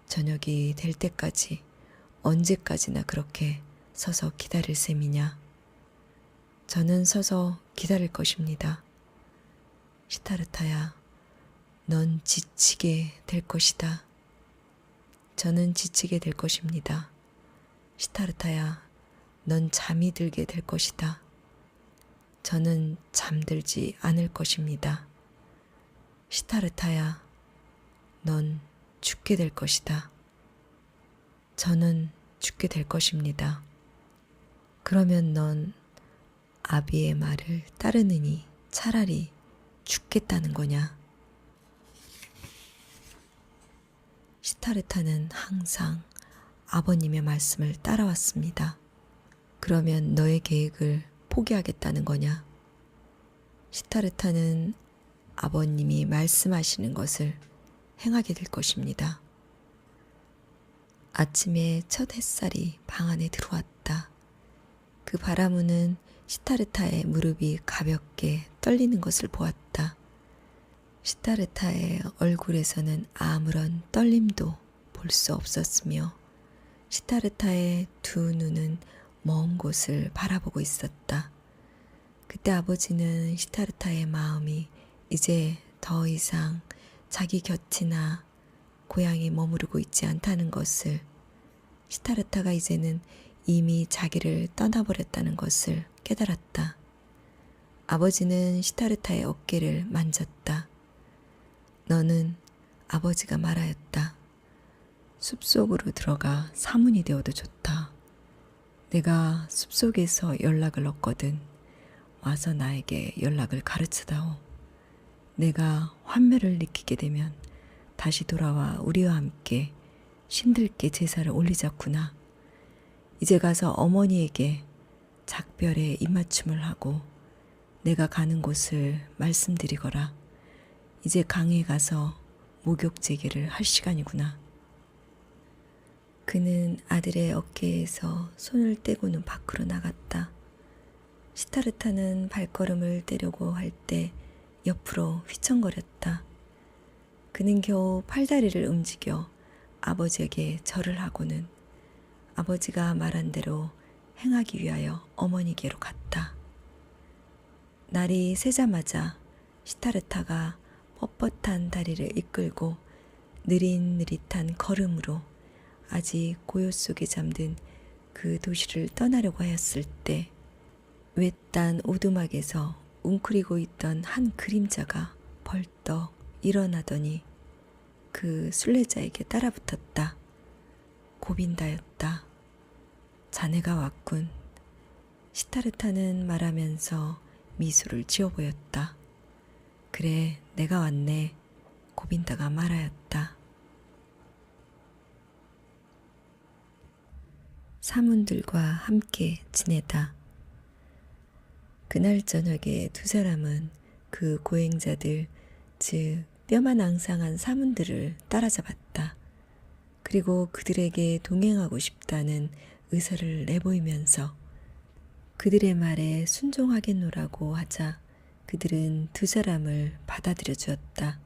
저녁이 될 때까지 언제까지나 그렇게 서서 기다릴 셈이냐? 저는 서서 기다릴 것입니다. 시타르타야, 넌 지치게 될 것이다. 저는 지치게 될 것입니다. 시타르타야, 넌 잠이 들게 될 것이다. 저는 잠들지 않을 것입니다. 시타르타야, 넌 죽게 될 것이다. 저는 죽게 될 것입니다. 그러면 넌 아비의 말을 따르느니 차라리 죽겠다는 거냐? 시타르타는 항상 아버님의 말씀을 따라왔습니다. 그러면 너의 계획을 포기하겠다는 거냐? 시타르타는 아버님이 말씀하시는 것을 행하게 될 것입니다. 아침에 첫 햇살이 방 안에 들어왔다. 그 바라무는 시타르타의 무릎이 가볍게 떨리는 것을 보았다. 시타르타의 얼굴에서는 아무런 떨림도 볼 수 없었으며 시타르타의 두 눈은 먼 곳을 바라보고 있었다. 그때 아버지는 시타르타의 마음이 이제 더 이상 자기 곁이나 고향에 머무르고 있지 않다는 것을, 시타르타가 이제는 이미 자기를 떠나버렸다는 것을 깨달았다. 아버지는 시타르타의 어깨를 만졌다. 너는, 아버지가 말하였다. 숲속으로 들어가 사문이 되어도 좋다. 내가 숲속에서 연락을 얻거든. 와서 나에게 연락을 가르쳐다오. 내가 환멸을 느끼게 되면 다시 돌아와 우리와 함께 신들께 제사를 올리자꾸나. 이제 가서 어머니에게 작별의 입맞춤을 하고 내가 가는 곳을 말씀드리거라. 이제 강에 가서 목욕제기를 할 시간이구나. 그는 아들의 어깨에서 손을 떼고는 밖으로 나갔다. 시타르타는 발걸음을 떼려고 할 때 옆으로 휘청거렸다. 그는 겨우 팔다리를 움직여 아버지에게 절을 하고는 아버지가 말한 대로 행하기 위하여 어머니께로 갔다. 날이 새자마자 시타르타가 뻣뻣한 다리를 이끌고 느릿느릿한 걸음으로 아직 고요 속에 잠든 그 도시를 떠나려고 하였을 때 외딴 오두막에서 웅크리고 있던 한 그림자가 벌떡 일어나더니 그 순례자에게 따라붙었다. 고빈다였다. 자네가 왔군. 시타르타는 말하면서 미소를 지어 보였다. 그래, 내가 왔네. 고빈다가 말하였다. 사문들과 함께 지내다. 그날 저녁에 두 사람은 그 고행자들, 즉 뼈만 앙상한 사문들을 따라잡았다. 그리고 그들에게 동행하고 싶다는 의사를 내보이면서 그들의 말에 순종하겠노라고 하자 그들은 두 사람을 받아들여 주었다.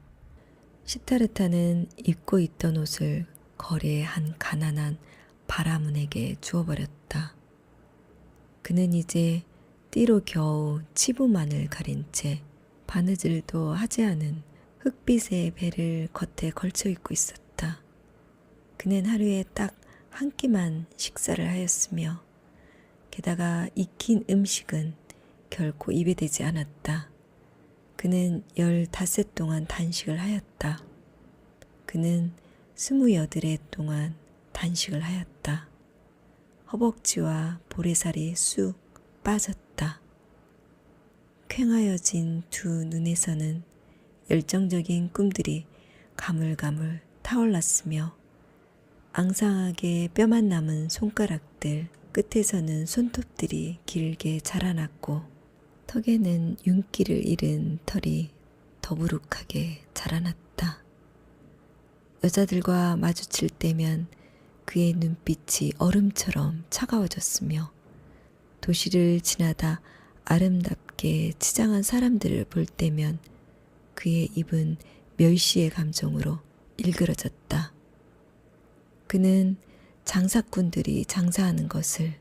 시타르타는 입고 있던 옷을 거리의 한 가난한 바라문에게 주어버렸다. 그는 이제 띠로 겨우 치부만을 가린 채 바느질도 하지 않은 흑빛의 배를 겉에 걸쳐 입고 있었다. 그는 하루에 딱 한 끼만 식사를 하였으며 게다가 익힌 음식은 결코 입에 대지 않았다. 그는 15 동안 단식을 하였다. 그는 28해 동안 단식을 하였다. 허벅지와 보레살이 쑥 빠졌다. 퀭하여진 두 눈에서는 열정적인 꿈들이 가물가물 타올랐으며 앙상하게 뼈만 남은 손가락들 끝에서는 손톱들이 길게 자라났고 턱에는 윤기를 잃은 털이 더부룩하게 자라났다. 여자들과 마주칠 때면 그의 눈빛이 얼음처럼 차가워졌으며 도시를 지나다 아름답게 치장한 사람들을 볼 때면 그의 입은 멸시의 감정으로 일그러졌다. 그는 장사꾼들이 장사하는 것을,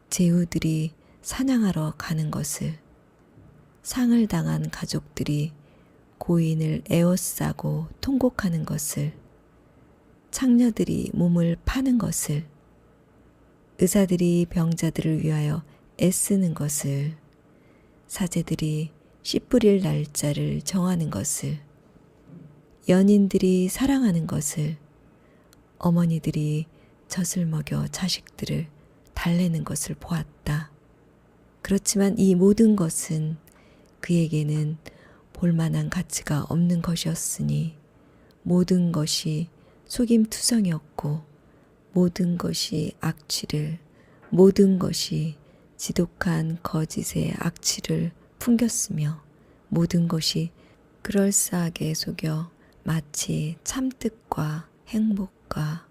제후들이 사냥하러 가는 것을, 상을 당한 가족들이 고인을 에워싸고 통곡하는 것을, 창녀들이 몸을 파는 것을, 의사들이 병자들을 위하여 애쓰는 것을, 사제들이 씨 뿌릴 날짜를 정하는 것을, 연인들이 사랑하는 것을, 어머니들이 젖을 먹여 자식들을 달래는 것을 보았다. 그렇지만 이 모든 것은 그에게는 볼만한 가치가 없는 것이었으니 모든 것이 속임투성이었고 모든 것이 악취를, 모든 것이 지독한 거짓의 악취를 풍겼으며 모든 것이 그럴싸하게 속여 마치 참뜻과 행복과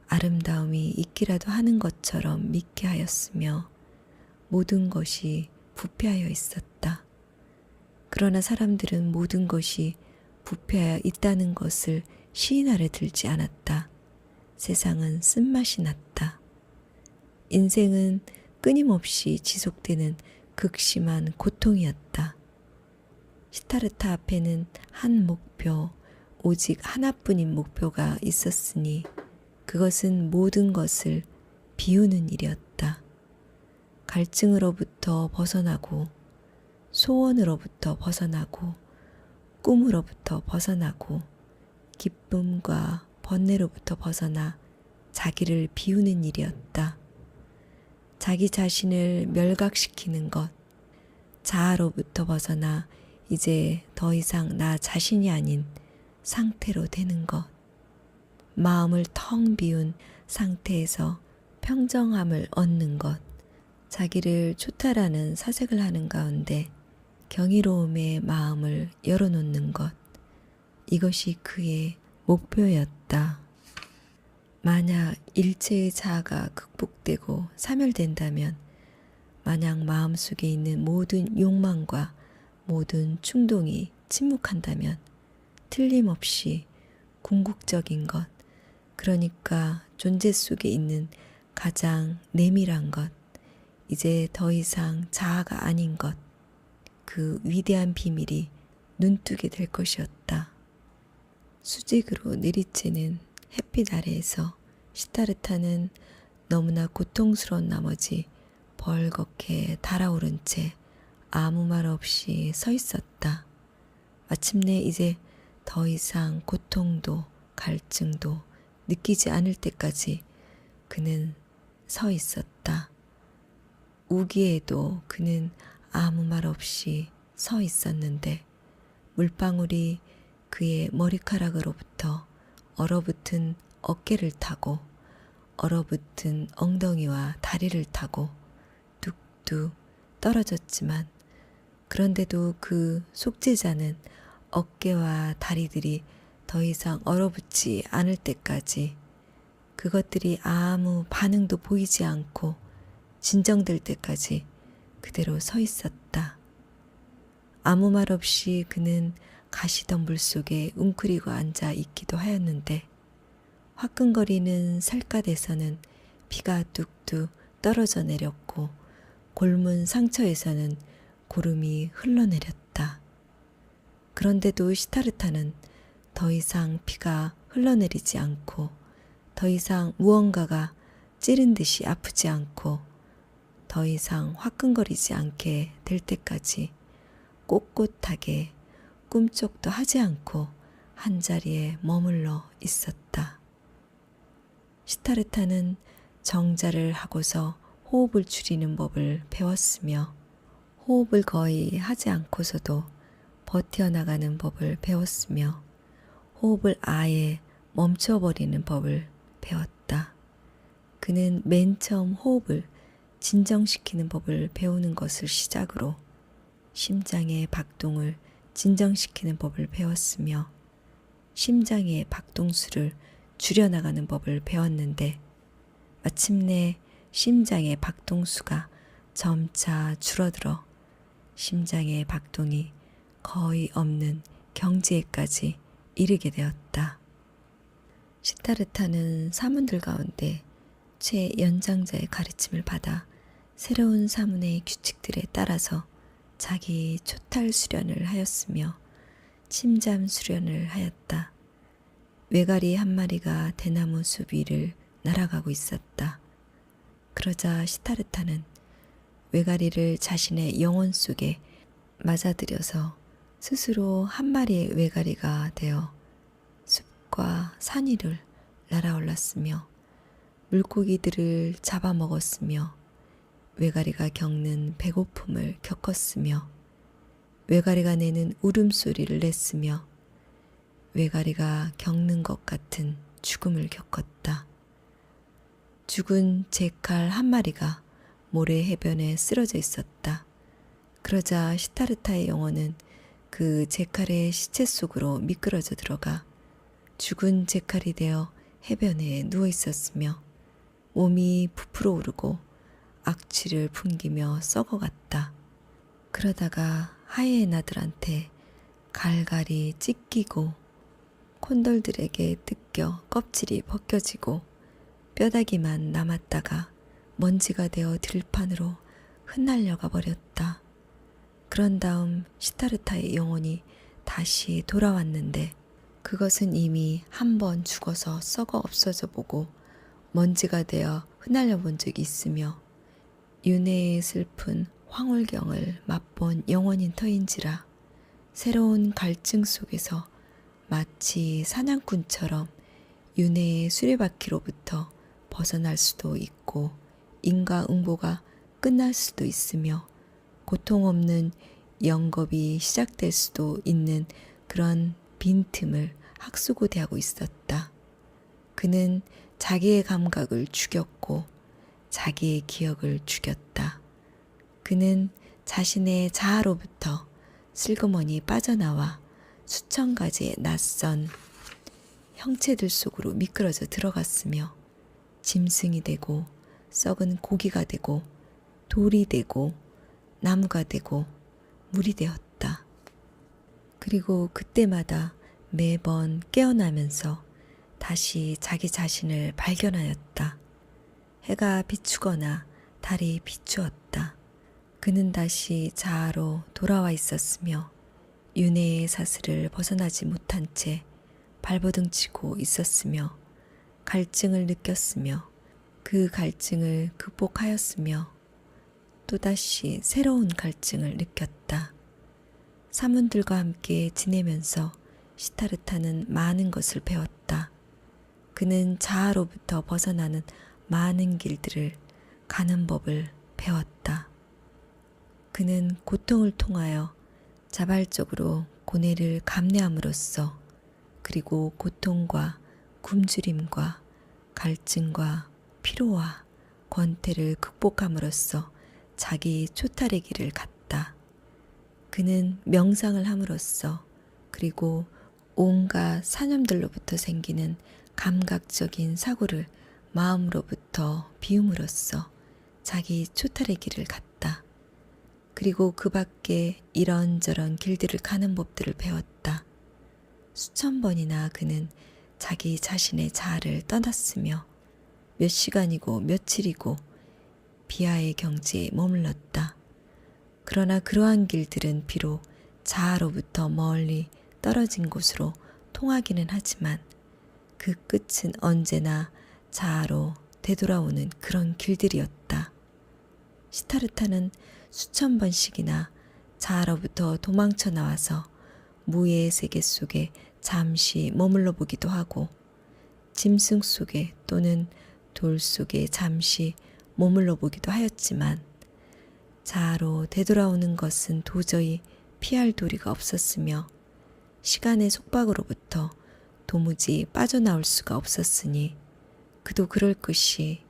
아름다움이 있기라도 하는 것처럼 믿게 하였으며 모든 것이 부패하여 있었다. 그러나 사람들은 모든 것이 부패하여 있다는 것을 시인 아래 들지 않았다. 세상은 쓴맛이 났다. 인생은 끊임없이 지속되는 극심한 고통이었다. 시타르타 앞에는 한 목표, 오직 하나뿐인 목표가 있었으니 그것은 모든 것을 비우는 일이었다. 갈증으로부터 벗어나고 소원으로부터 벗어나고 꿈으로부터 벗어나고 기쁨과 번뇌로부터 벗어나 자기를 비우는 일이었다. 자기 자신을 멸각시키는 것, 자아로부터 벗어나 이제 더 이상 나 자신이 아닌 상태로 되는 것, 마음을 텅 비운 상태에서 평정함을 얻는 것, 자기를 초탈하는 사색을 하는 가운데 경이로움의 마음을 열어놓는 것, 이것이 그의 목표였다. 만약 일체의 자아가 극복되고 사멸된다면, 만약 마음속에 있는 모든 욕망과 모든 충동이 침묵한다면 틀림없이 궁극적인 것, 그러니까 존재 속에 있는 가장 내밀한 것, 이제 더 이상 자아가 아닌 것, 그 위대한 비밀이 눈뜨게 될 것이었다. 수직으로 내리쬐는 햇빛 아래에서 시타르타는 너무나 고통스러운 나머지 벌겋게 달아오른 채 아무 말 없이 서 있었다. 마침내 이제 더 이상 고통도 갈증도 느끼지 않을 때까지 그는 서 있었다. 우기에도 그는 아무 말 없이 서 있었는데 물방울이 그의 머리카락으로부터 얼어붙은 어깨를 타고 얼어붙은 엉덩이와 다리를 타고 뚝뚝 떨어졌지만 그런데도 그 속죄자는 어깨와 다리들이 더 이상 얼어붙지 않을 때까지 그것들이 아무 반응도 보이지 않고 진정될 때까지 그대로 서 있었다. 아무 말 없이 그는 가시덤불 속에 웅크리고 앉아 있기도 하였는데 화끈거리는 살갗에서는 피가 뚝뚝 떨어져 내렸고 골문 상처에서는 고름이 흘러내렸다. 그런데도 시타르타는 더 이상 피가 흘러내리지 않고 더 이상 무언가가 찌른 듯이 아프지 않고 더 이상 화끈거리지 않게 될 때까지 꼿꼿하게 꿈쩍도 하지 않고 한자리에 머물러 있었다. 시타르타는 정자를 하고서 호흡을 줄이는 법을 배웠으며 호흡을 거의 하지 않고서도 버텨나가는 법을 배웠으며 호흡을 아예 멈춰버리는 법을 배웠다. 그는 맨 처음 호흡을 진정시키는 법을 배우는 것을 시작으로 심장의 박동을 진정시키는 법을 배웠으며 심장의 박동수를 줄여나가는 법을 배웠는데 마침내 심장의 박동수가 점차 줄어들어 심장의 박동이 거의 없는 경지에까지 이르게 되었다. 시타르타는 사문들 가운데 최연장자의 가르침을 받아 새로운 사문의 규칙들에 따라서 자기 초탈 수련을 하였으며 침잠 수련을 하였다. 외가리 한 마리가 대나무 숲 위를 날아가고 있었다. 그러자 시타르타는 외가리를 자신의 영혼 속에 맞아들여서 스스로 한 마리의 외가리가 되어 숲과 산 위를 날아올랐으며 물고기들을 잡아먹었으며 외가리가 겪는 배고픔을 겪었으며 외가리가 내는 울음소리를 냈으며 외가리가 겪는 것 같은 죽음을 겪었다. 죽은 제칼 한 마리가 모래 해변에 쓰러져 있었다. 그러자 시타르타의 영혼은 그 제칼의 시체 속으로 미끄러져 들어가 죽은 제칼이 되어 해변에 누워 있었으며 몸이 부풀어 오르고 악취를 풍기며 썩어갔다. 그러다가 하이에나들한테 갈갈이 찢기고 콘돌들에게 뜯겨 껍질이 벗겨지고 뼈다귀만 남았다가 먼지가 되어 들판으로 흩날려가 버렸다. 그런 다음 시타르타의 영혼이 다시 돌아왔는데 그것은 이미 한 번 죽어서 썩어 없어져 보고 먼지가 되어 흩날려 본 적이 있으며 윤회의 슬픈 황홀경을 맛본 영혼인 터인지라 새로운 갈증 속에서 마치 사냥꾼처럼 윤회의 수레바퀴로부터 벗어날 수도 있고 인과응보가 끝날 수도 있으며 고통 없는 영겁이 시작될 수도 있는 그런 빈틈을 학수고대하고 있었다. 그는 자기의 감각을 죽였고 자기의 기억을 죽였다. 그는 자신의 자아로부터 슬그머니 빠져나와 수천 가지의 낯선 형체들 속으로 미끄러져 들어갔으며 짐승이 되고 썩은 고기가 되고 돌이 되고 나무가 되고 물이 되었다. 그리고 그때마다 매번 깨어나면서 다시 자기 자신을 발견하였다. 해가 비추거나 달이 비추었다. 그는 다시 자아로 돌아와 있었으며 윤회의 사슬을 벗어나지 못한 채 발버둥치고 있었으며 갈증을 느꼈으며 그 갈증을 극복하였으며 또다시 새로운 갈증을 느꼈다. 사문들과 함께 지내면서 시타르타는 많은 것을 배웠다. 그는 자아로부터 벗어나는 많은 길들을 가는 법을 배웠다. 그는 고통을 통하여 자발적으로 고뇌를 감내함으로써 그리고 고통과 굶주림과 갈증과 피로와 권태를 극복함으로써 자기 초탈의 길을 갔다. 그는 명상을 함으로써 그리고 온갖 사념들로부터 생기는 감각적인 사고를 마음으로부터 비움으로써 자기 초탈의 길을 갔다. 그리고 그 밖에 이런저런 길들을 가는 법들을 배웠다. 수천 번이나 그는 자기 자신의 자아를 떠났으며 몇 시간이고 며칠이고 비하의 경지에 머물렀다. 그러나 그러한 길들은 비록 자아로부터 멀리 떨어진 곳으로 통하기는 하지만 그 끝은 언제나 자아로 되돌아오는 그런 길들이었다. 시타르타는 수천 번씩이나 자아로부터 도망쳐 나와서 무의 세계 속에 잠시 머물러 보기도 하고 짐승 속에 또는 돌 속에 잠시 머물러 보기도 하였지만 자아로 되돌아오는 것은 도저히 피할 도리가 없었으며 시간의 속박으로부터 도무지 빠져나올 수가 없었으니 그도 그럴 것이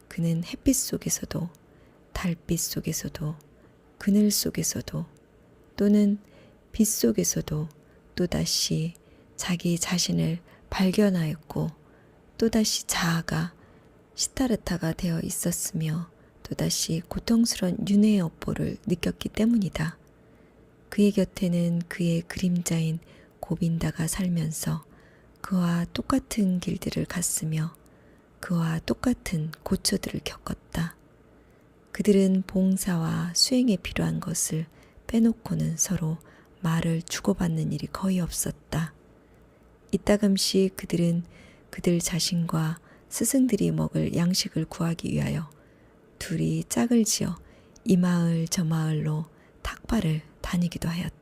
그는 햇빛 속에서도 달빛 속에서도 그늘 속에서도 또는 빛 속에서도 또다시 자기 자신을 발견하였고 또다시 자아가 시타르타가 되어 있었으며 또다시 고통스러운 윤회의 업보를 느꼈기 때문이다. 그의 곁에는 그의 그림자인 고빈다가 살면서 그와 똑같은 길들을 갔으며 그와 똑같은 고초들을 겪었다. 그들은 봉사와 수행에 필요한 것을 빼놓고는 서로 말을 주고받는 일이 거의 없었다. 이따금씩 그들은 그들 자신과 스승들이 먹을 양식을 구하기 위하여 둘이 짝을 지어 이 마을 저 마을로 탁발을 다니기도 하였다.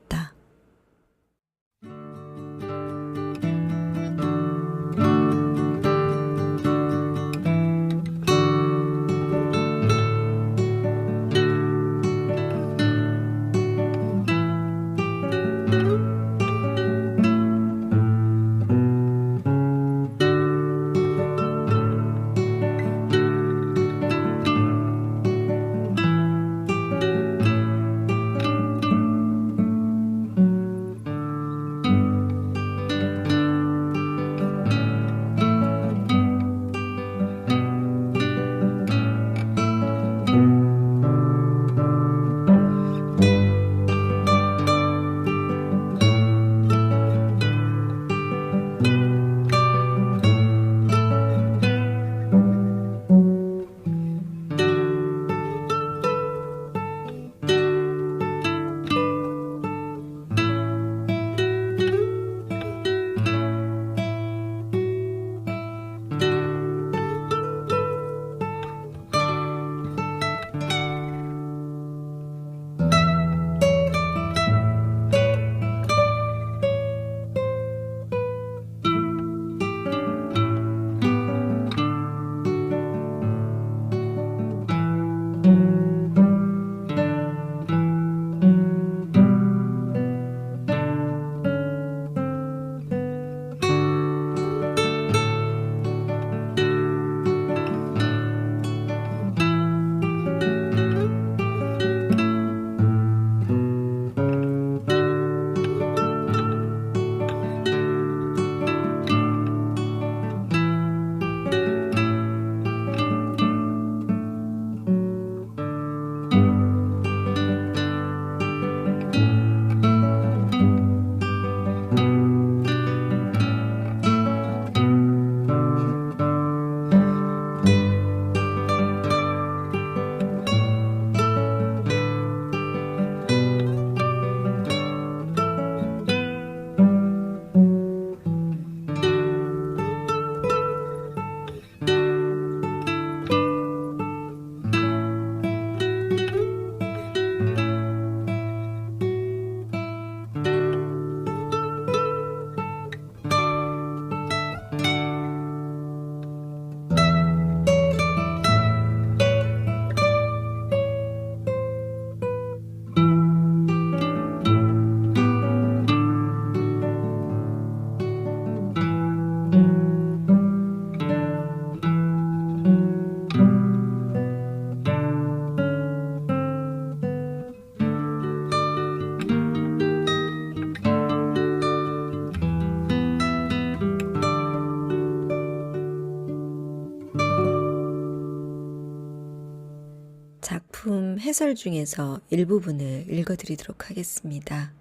작품 해설 중에서 일부분을 읽어드리도록 하겠습니다.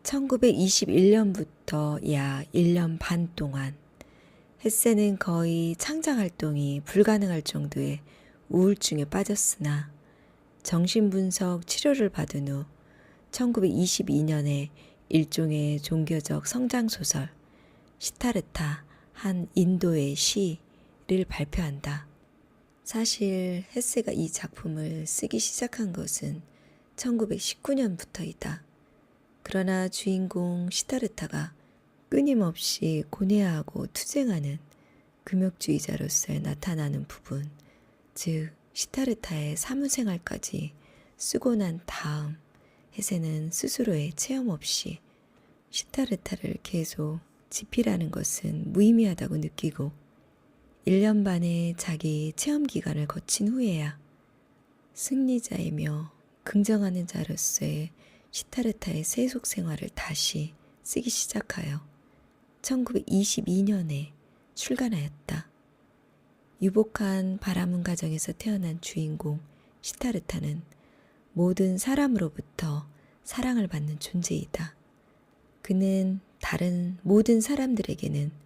1921년부터 약 1년 반 동안 헤세는 거의 창작활동이 불가능할 정도의 우울증에 빠졌으나 정신분석 치료를 받은 후 1922년에 일종의 종교적 성장소설 시타르타 한 인도의 시를 발표한다. 사실 헤세가 이 작품을 쓰기 시작한 것은 1919년부터이다. 그러나 주인공 시타르타가 끊임없이 고뇌하고 투쟁하는 금욕주의자로서 나타나는 부분, 즉 시타르타의 사무생활까지 쓰고 난 다음 헤세는 스스로의 체험 없이 시타르타를 계속 지피라는 것은 무의미하다고 느끼고 1년 반의 자기 체험 기간을 거친 후에야 승리자이며 긍정하는 자로서의 시타르타의 세속 생활을 다시 쓰기 시작하여 1922년에 출간하였다. 유복한 바라문 가정에서 태어난 주인공 시타르타는 모든 사람으로부터 사랑을 받는 존재이다. 그는 다른 모든 사람들에게는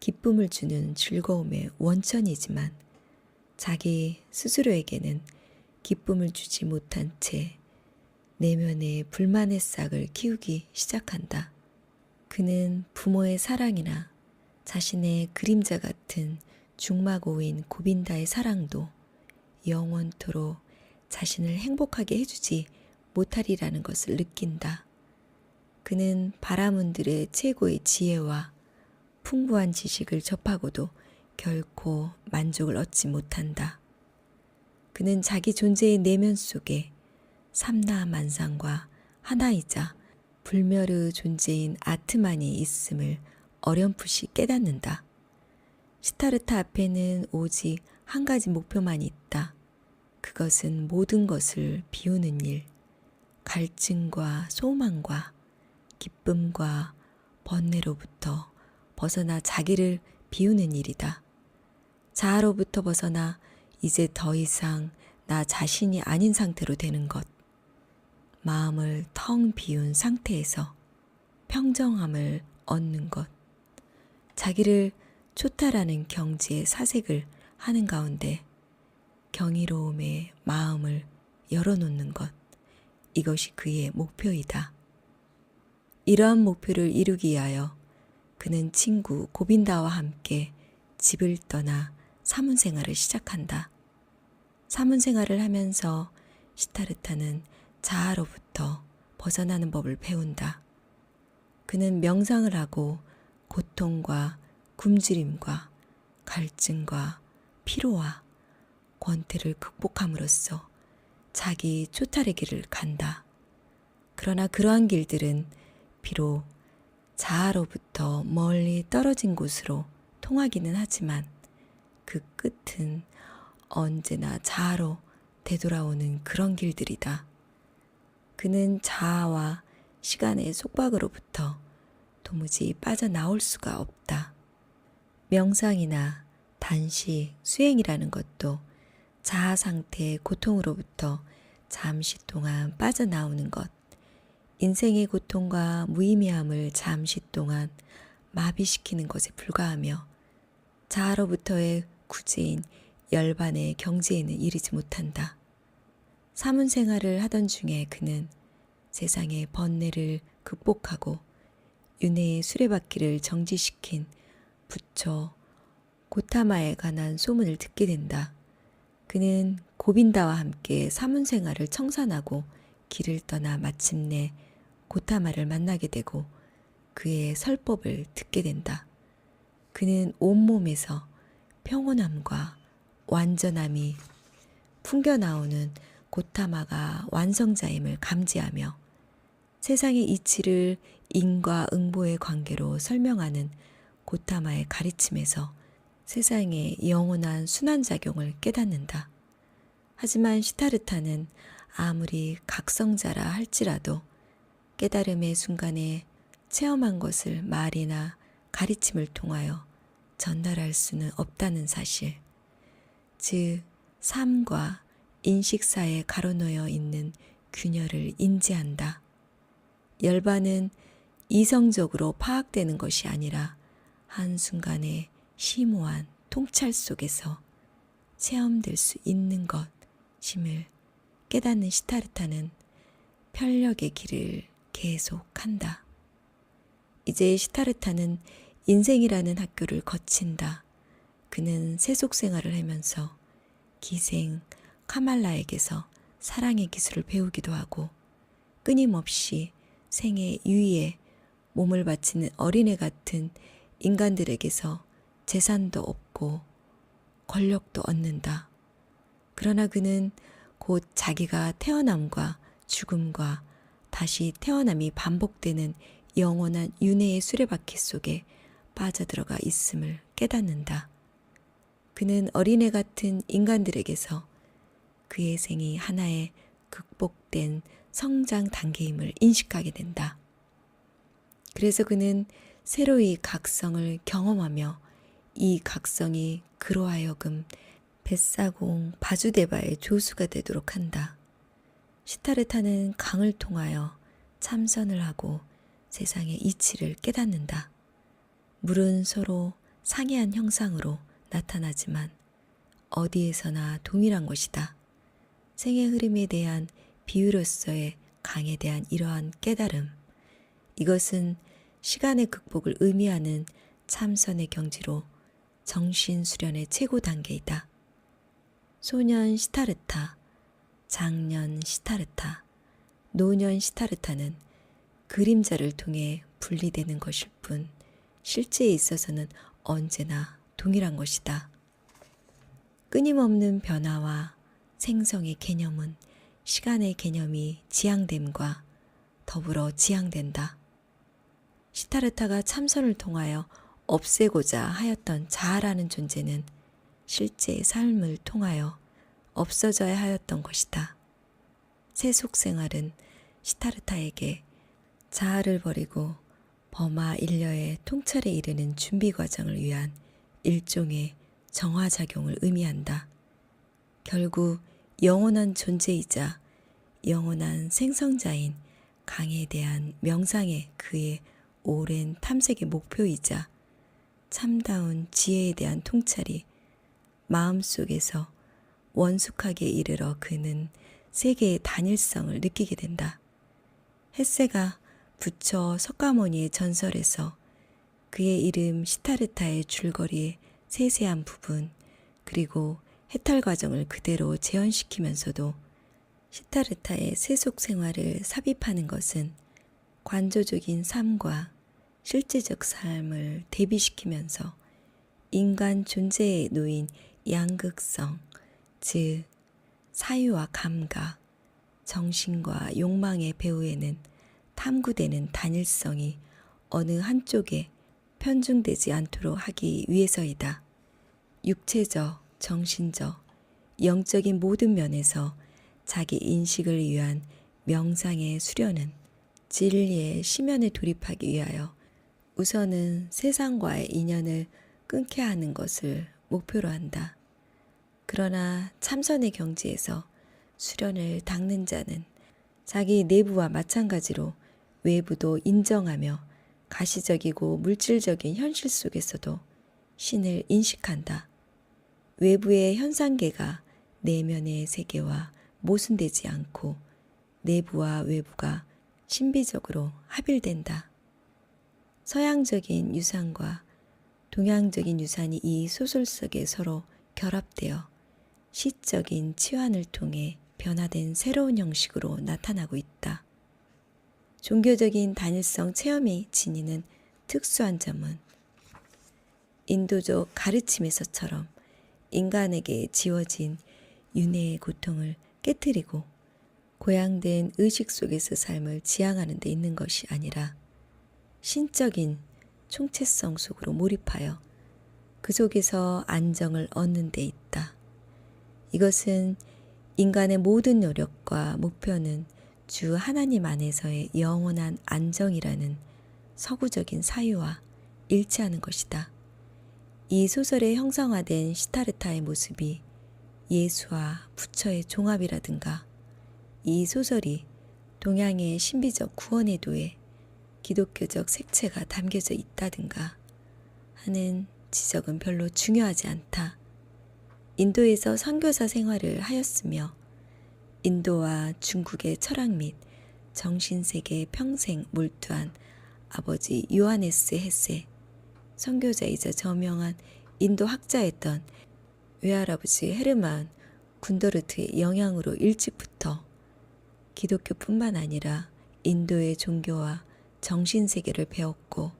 기쁨을 주는 즐거움의 원천이지만 자기 스스로에게는 기쁨을 주지 못한 채 내면의 불만의 싹을 키우기 시작한다. 그는 부모의 사랑이나 자신의 그림자 같은 중마고인 고빈다의 사랑도 영원토록 자신을 행복하게 해주지 못하리라는 것을 느낀다. 그는 바라문들의 최고의 지혜와 풍부한 지식을 접하고도 결코 만족을 얻지 못한다. 그는 자기 존재의 내면 속에 삼라만상과 하나이자 불멸의 존재인 아트만이 있음을 어렴풋이 깨닫는다. 시타르타 앞에는 오직 한 가지 목표만 있다. 그것은 모든 것을 비우는 일, 갈증과 소망과 기쁨과 번뇌로부터 벗어나 자기를 비우는 일이다. 자아로부터 벗어나 이제 더 이상 나 자신이 아닌 상태로 되는 것. 마음을 텅 비운 상태에서 평정함을 얻는 것. 자기를 초탈하는 경지의 사색을 하는 가운데 경이로움의 마음을 열어놓는 것. 이것이 그의 목표이다. 이러한 목표를 이루기 위하여 그는 친구 고빈다와 함께 집을 떠나 사문생활을 시작한다. 사문생활을 하면서 시타르타는 자아로부터 벗어나는 법을 배운다. 그는 명상을 하고 고통과 굶주림과 갈증과 피로와 권태를 극복함으로써 자기 초탈의 길을 간다. 그러나 그러한 길들은 비록 자아로부터 멀리 떨어진 곳으로 통하기는 하지만 그 끝은 언제나 자아로 되돌아오는 그런 길들이다. 그는 자아와 시간의 속박으로부터 도무지 빠져나올 수가 없다. 명상이나 단식, 수행이라는 것도 자아 상태의 고통으로부터 잠시 동안 빠져나오는 것, 인생의 고통과 무의미함을 잠시 동안 마비시키는 것에 불과하며 자아로부터의 구제인 열반의 경지에는 이르지 못한다. 사문생활을 하던 중에 그는 세상의 번뇌를 극복하고 윤회의 수레바퀴를 정지시킨 부처 고타마에 관한 소문을 듣게 된다. 그는 고빈다와 함께 사문생활을 청산하고 길을 떠나 마침내 고타마를 만나게 되고 그의 설법을 듣게 된다. 그는 온몸에서 평온함과 완전함이 풍겨나오는 고타마가 완성자임을 감지하며 세상의 이치를 인과 응보의 관계로 설명하는 고타마의 가르침에서 세상의 영원한 순환작용을 깨닫는다. 하지만 시타르타는 아무리 각성자라 할지라도 깨달음의 순간에 체험한 것을 말이나 가르침을 통하여 전달할 수는 없다는 사실, 즉 삶과 인식 사이에 가로놓여 있는 균열을 인지한다. 열반은 이성적으로 파악되는 것이 아니라 한순간의 심오한 통찰 속에서 체험될 수 있는 것임을 깨닫는 시타르타는 편력의 길을 계속한다. 이제 시타르타는 인생이라는 학교를 거친다. 그는 세속 생활을 하면서 기생 카말라에게서 사랑의 기술을 배우기도 하고 끊임없이 생의 유의에 몸을 바치는 어린애 같은 인간들에게서 재산도 얻고 권력도 얻는다. 그러나 그는 곧 자기가 태어남과 죽음과 다시 태어남이 반복되는 영원한 윤회의 수레바퀴 속에 빠져들어가 있음을 깨닫는다. 그는 어린애 같은 인간들에게서 그의 생이 하나의 극복된 성장 단계임을 인식하게 된다. 그래서 그는 새로이 각성을 경험하며 이 각성이 그로 하여금 뱃사공 바주데바의 조수가 되도록 한다. 시타르타는 강을 통하여 참선을 하고 세상의 이치를 깨닫는다. 물은 서로 상이한 형상으로 나타나지만 어디에서나 동일한 것이다. 생의 흐름에 대한 비유로서의 강에 대한 이러한 깨달음, 이것은 시간의 극복을 의미하는 참선의 경지로 정신 수련의 최고 단계이다. 소년 시타르타, 장년 시타르타, 노년 시타르타는 그림자를 통해 분리되는 것일 뿐 실제에 있어서는 언제나 동일한 것이다. 끊임없는 변화와 생성의 개념은 시간의 개념이 지향됨과 더불어 지향된다. 시타르타가 참선을 통하여 없애고자 하였던 자아라는 존재는 실제 삶을 통하여 없어져야 하였던 것이다. 세속 생활은 시타르타에게 자아를 버리고 범아 인려의 통찰에 이르는 준비 과정을 위한 일종의 정화작용을 의미한다. 결국 영원한 존재이자 영원한 생성자인 강에 대한 명상의 그의 오랜 탐색의 목표이자 참다운 지혜에 대한 통찰이 마음속에서 원숙하게 이르러 그는 세계의 단일성을 느끼게 된다. 햇세가 부처 석가모니의 전설에서 그의 이름 시타르타의 줄거리의 세세한 부분 그리고 해탈 과정을 그대로 재현시키면서도 시타르타의 세속 생활을 삽입하는 것은 관조적인 삶과 실제적 삶을 대비시키면서 인간 존재에 놓인 양극성, 즉 사유와 감각, 정신과 욕망의 배후에는 탐구되는 단일성이 어느 한쪽에 편중되지 않도록 하기 위해서이다. 육체적, 정신적, 영적인 모든 면에서 자기 인식을 위한 명상의 수련은 진리의 심연에 돌입하기 위하여 우선은 세상과의 인연을 끊게 하는 것을 목표로 한다. 그러나 참선의 경지에서 수련을 닦는 자는 자기 내부와 마찬가지로 외부도 인정하며 가시적이고 물질적인 현실 속에서도 신을 인식한다. 외부의 현상계가 내면의 세계와 모순되지 않고 내부와 외부가 신비적으로 합일된다. 서양적인 유산과 동양적인 유산이 이 소설 속에 서로 결합되어 시적인 치환을 통해 변화된 새로운 형식으로 나타나고 있다. 종교적인 단일성 체험이 지니는 특수한 점은 인도적 가르침에서처럼 인간에게 지워진 윤회의 고통을 깨뜨리고 고양된 의식 속에서 삶을 지향하는 데 있는 것이 아니라 신적인 총체성 속으로 몰입하여 그 속에서 안정을 얻는 데 있다. 이것은 인간의 모든 노력과 목표는 주 하나님 안에서의 영원한 안정이라는 서구적인 사유와 일치하는 것이다. 이 소설에 형상화된 시타르타의 모습이 예수와 부처의 종합이라든가 이 소설이 동양의 신비적 구원의 도에 기독교적 색채가 담겨져 있다든가 하는 지적은 별로 중요하지 않다. 인도에서 선교사 생활을 하였으며 인도와 중국의 철학 및 정신세계에 평생 몰두한 아버지 요하네스 헤세, 선교자이자 저명한 인도 학자였던 외할아버지 헤르만 군더르트의 영향으로 일찍부터 기독교뿐만 아니라 인도의 종교와 정신세계를 배웠고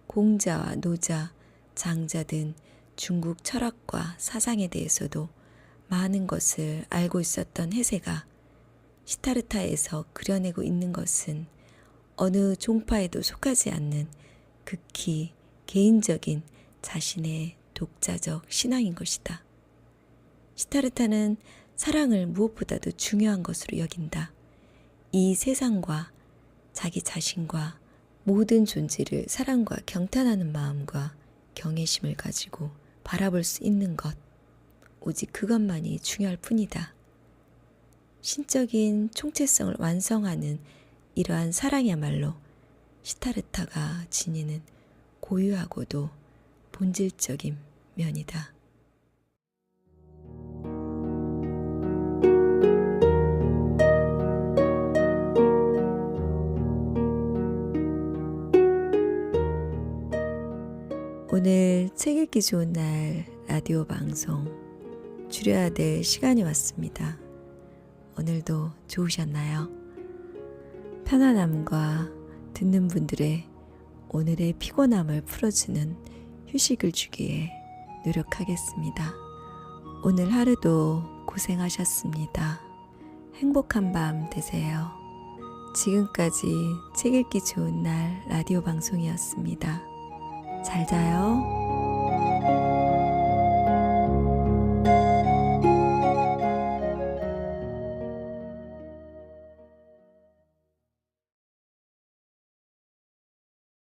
공자와 노자, 장자 등 중국 철학과 사상에 대해서도 많은 것을 알고 있었던 헤세가 시타르타에서 그려내고 있는 것은 어느 종파에도 속하지 않는 극히 개인적인 자신의 독자적 신앙인 것이다. 시타르타는 사랑을 무엇보다도 중요한 것으로 여긴다. 이 세상과 자기 자신과 모든 존재를 사랑과 경탄하는 마음과 경외심을 가지고 바라볼 수 있는 것, 오직 그것만이 중요할 뿐이다. 신적인 총체성을 완성하는 이러한 사랑이야말로 시타르타가 지니는 고유하고도 본질적인 면이다. 오늘 책 읽기 좋은 날 라디오 방송 줄여야 될 시간이 왔습니다. 오늘도 좋으셨나요? 편안함과 듣는 분들의 오늘의 피곤함을 풀어주는 휴식을 주기에 노력하겠습니다. 오늘 하루도 고생하셨습니다. 행복한 밤 되세요. 지금까지 책 읽기 좋은 날 라디오 방송이었습니다. 잘 자요.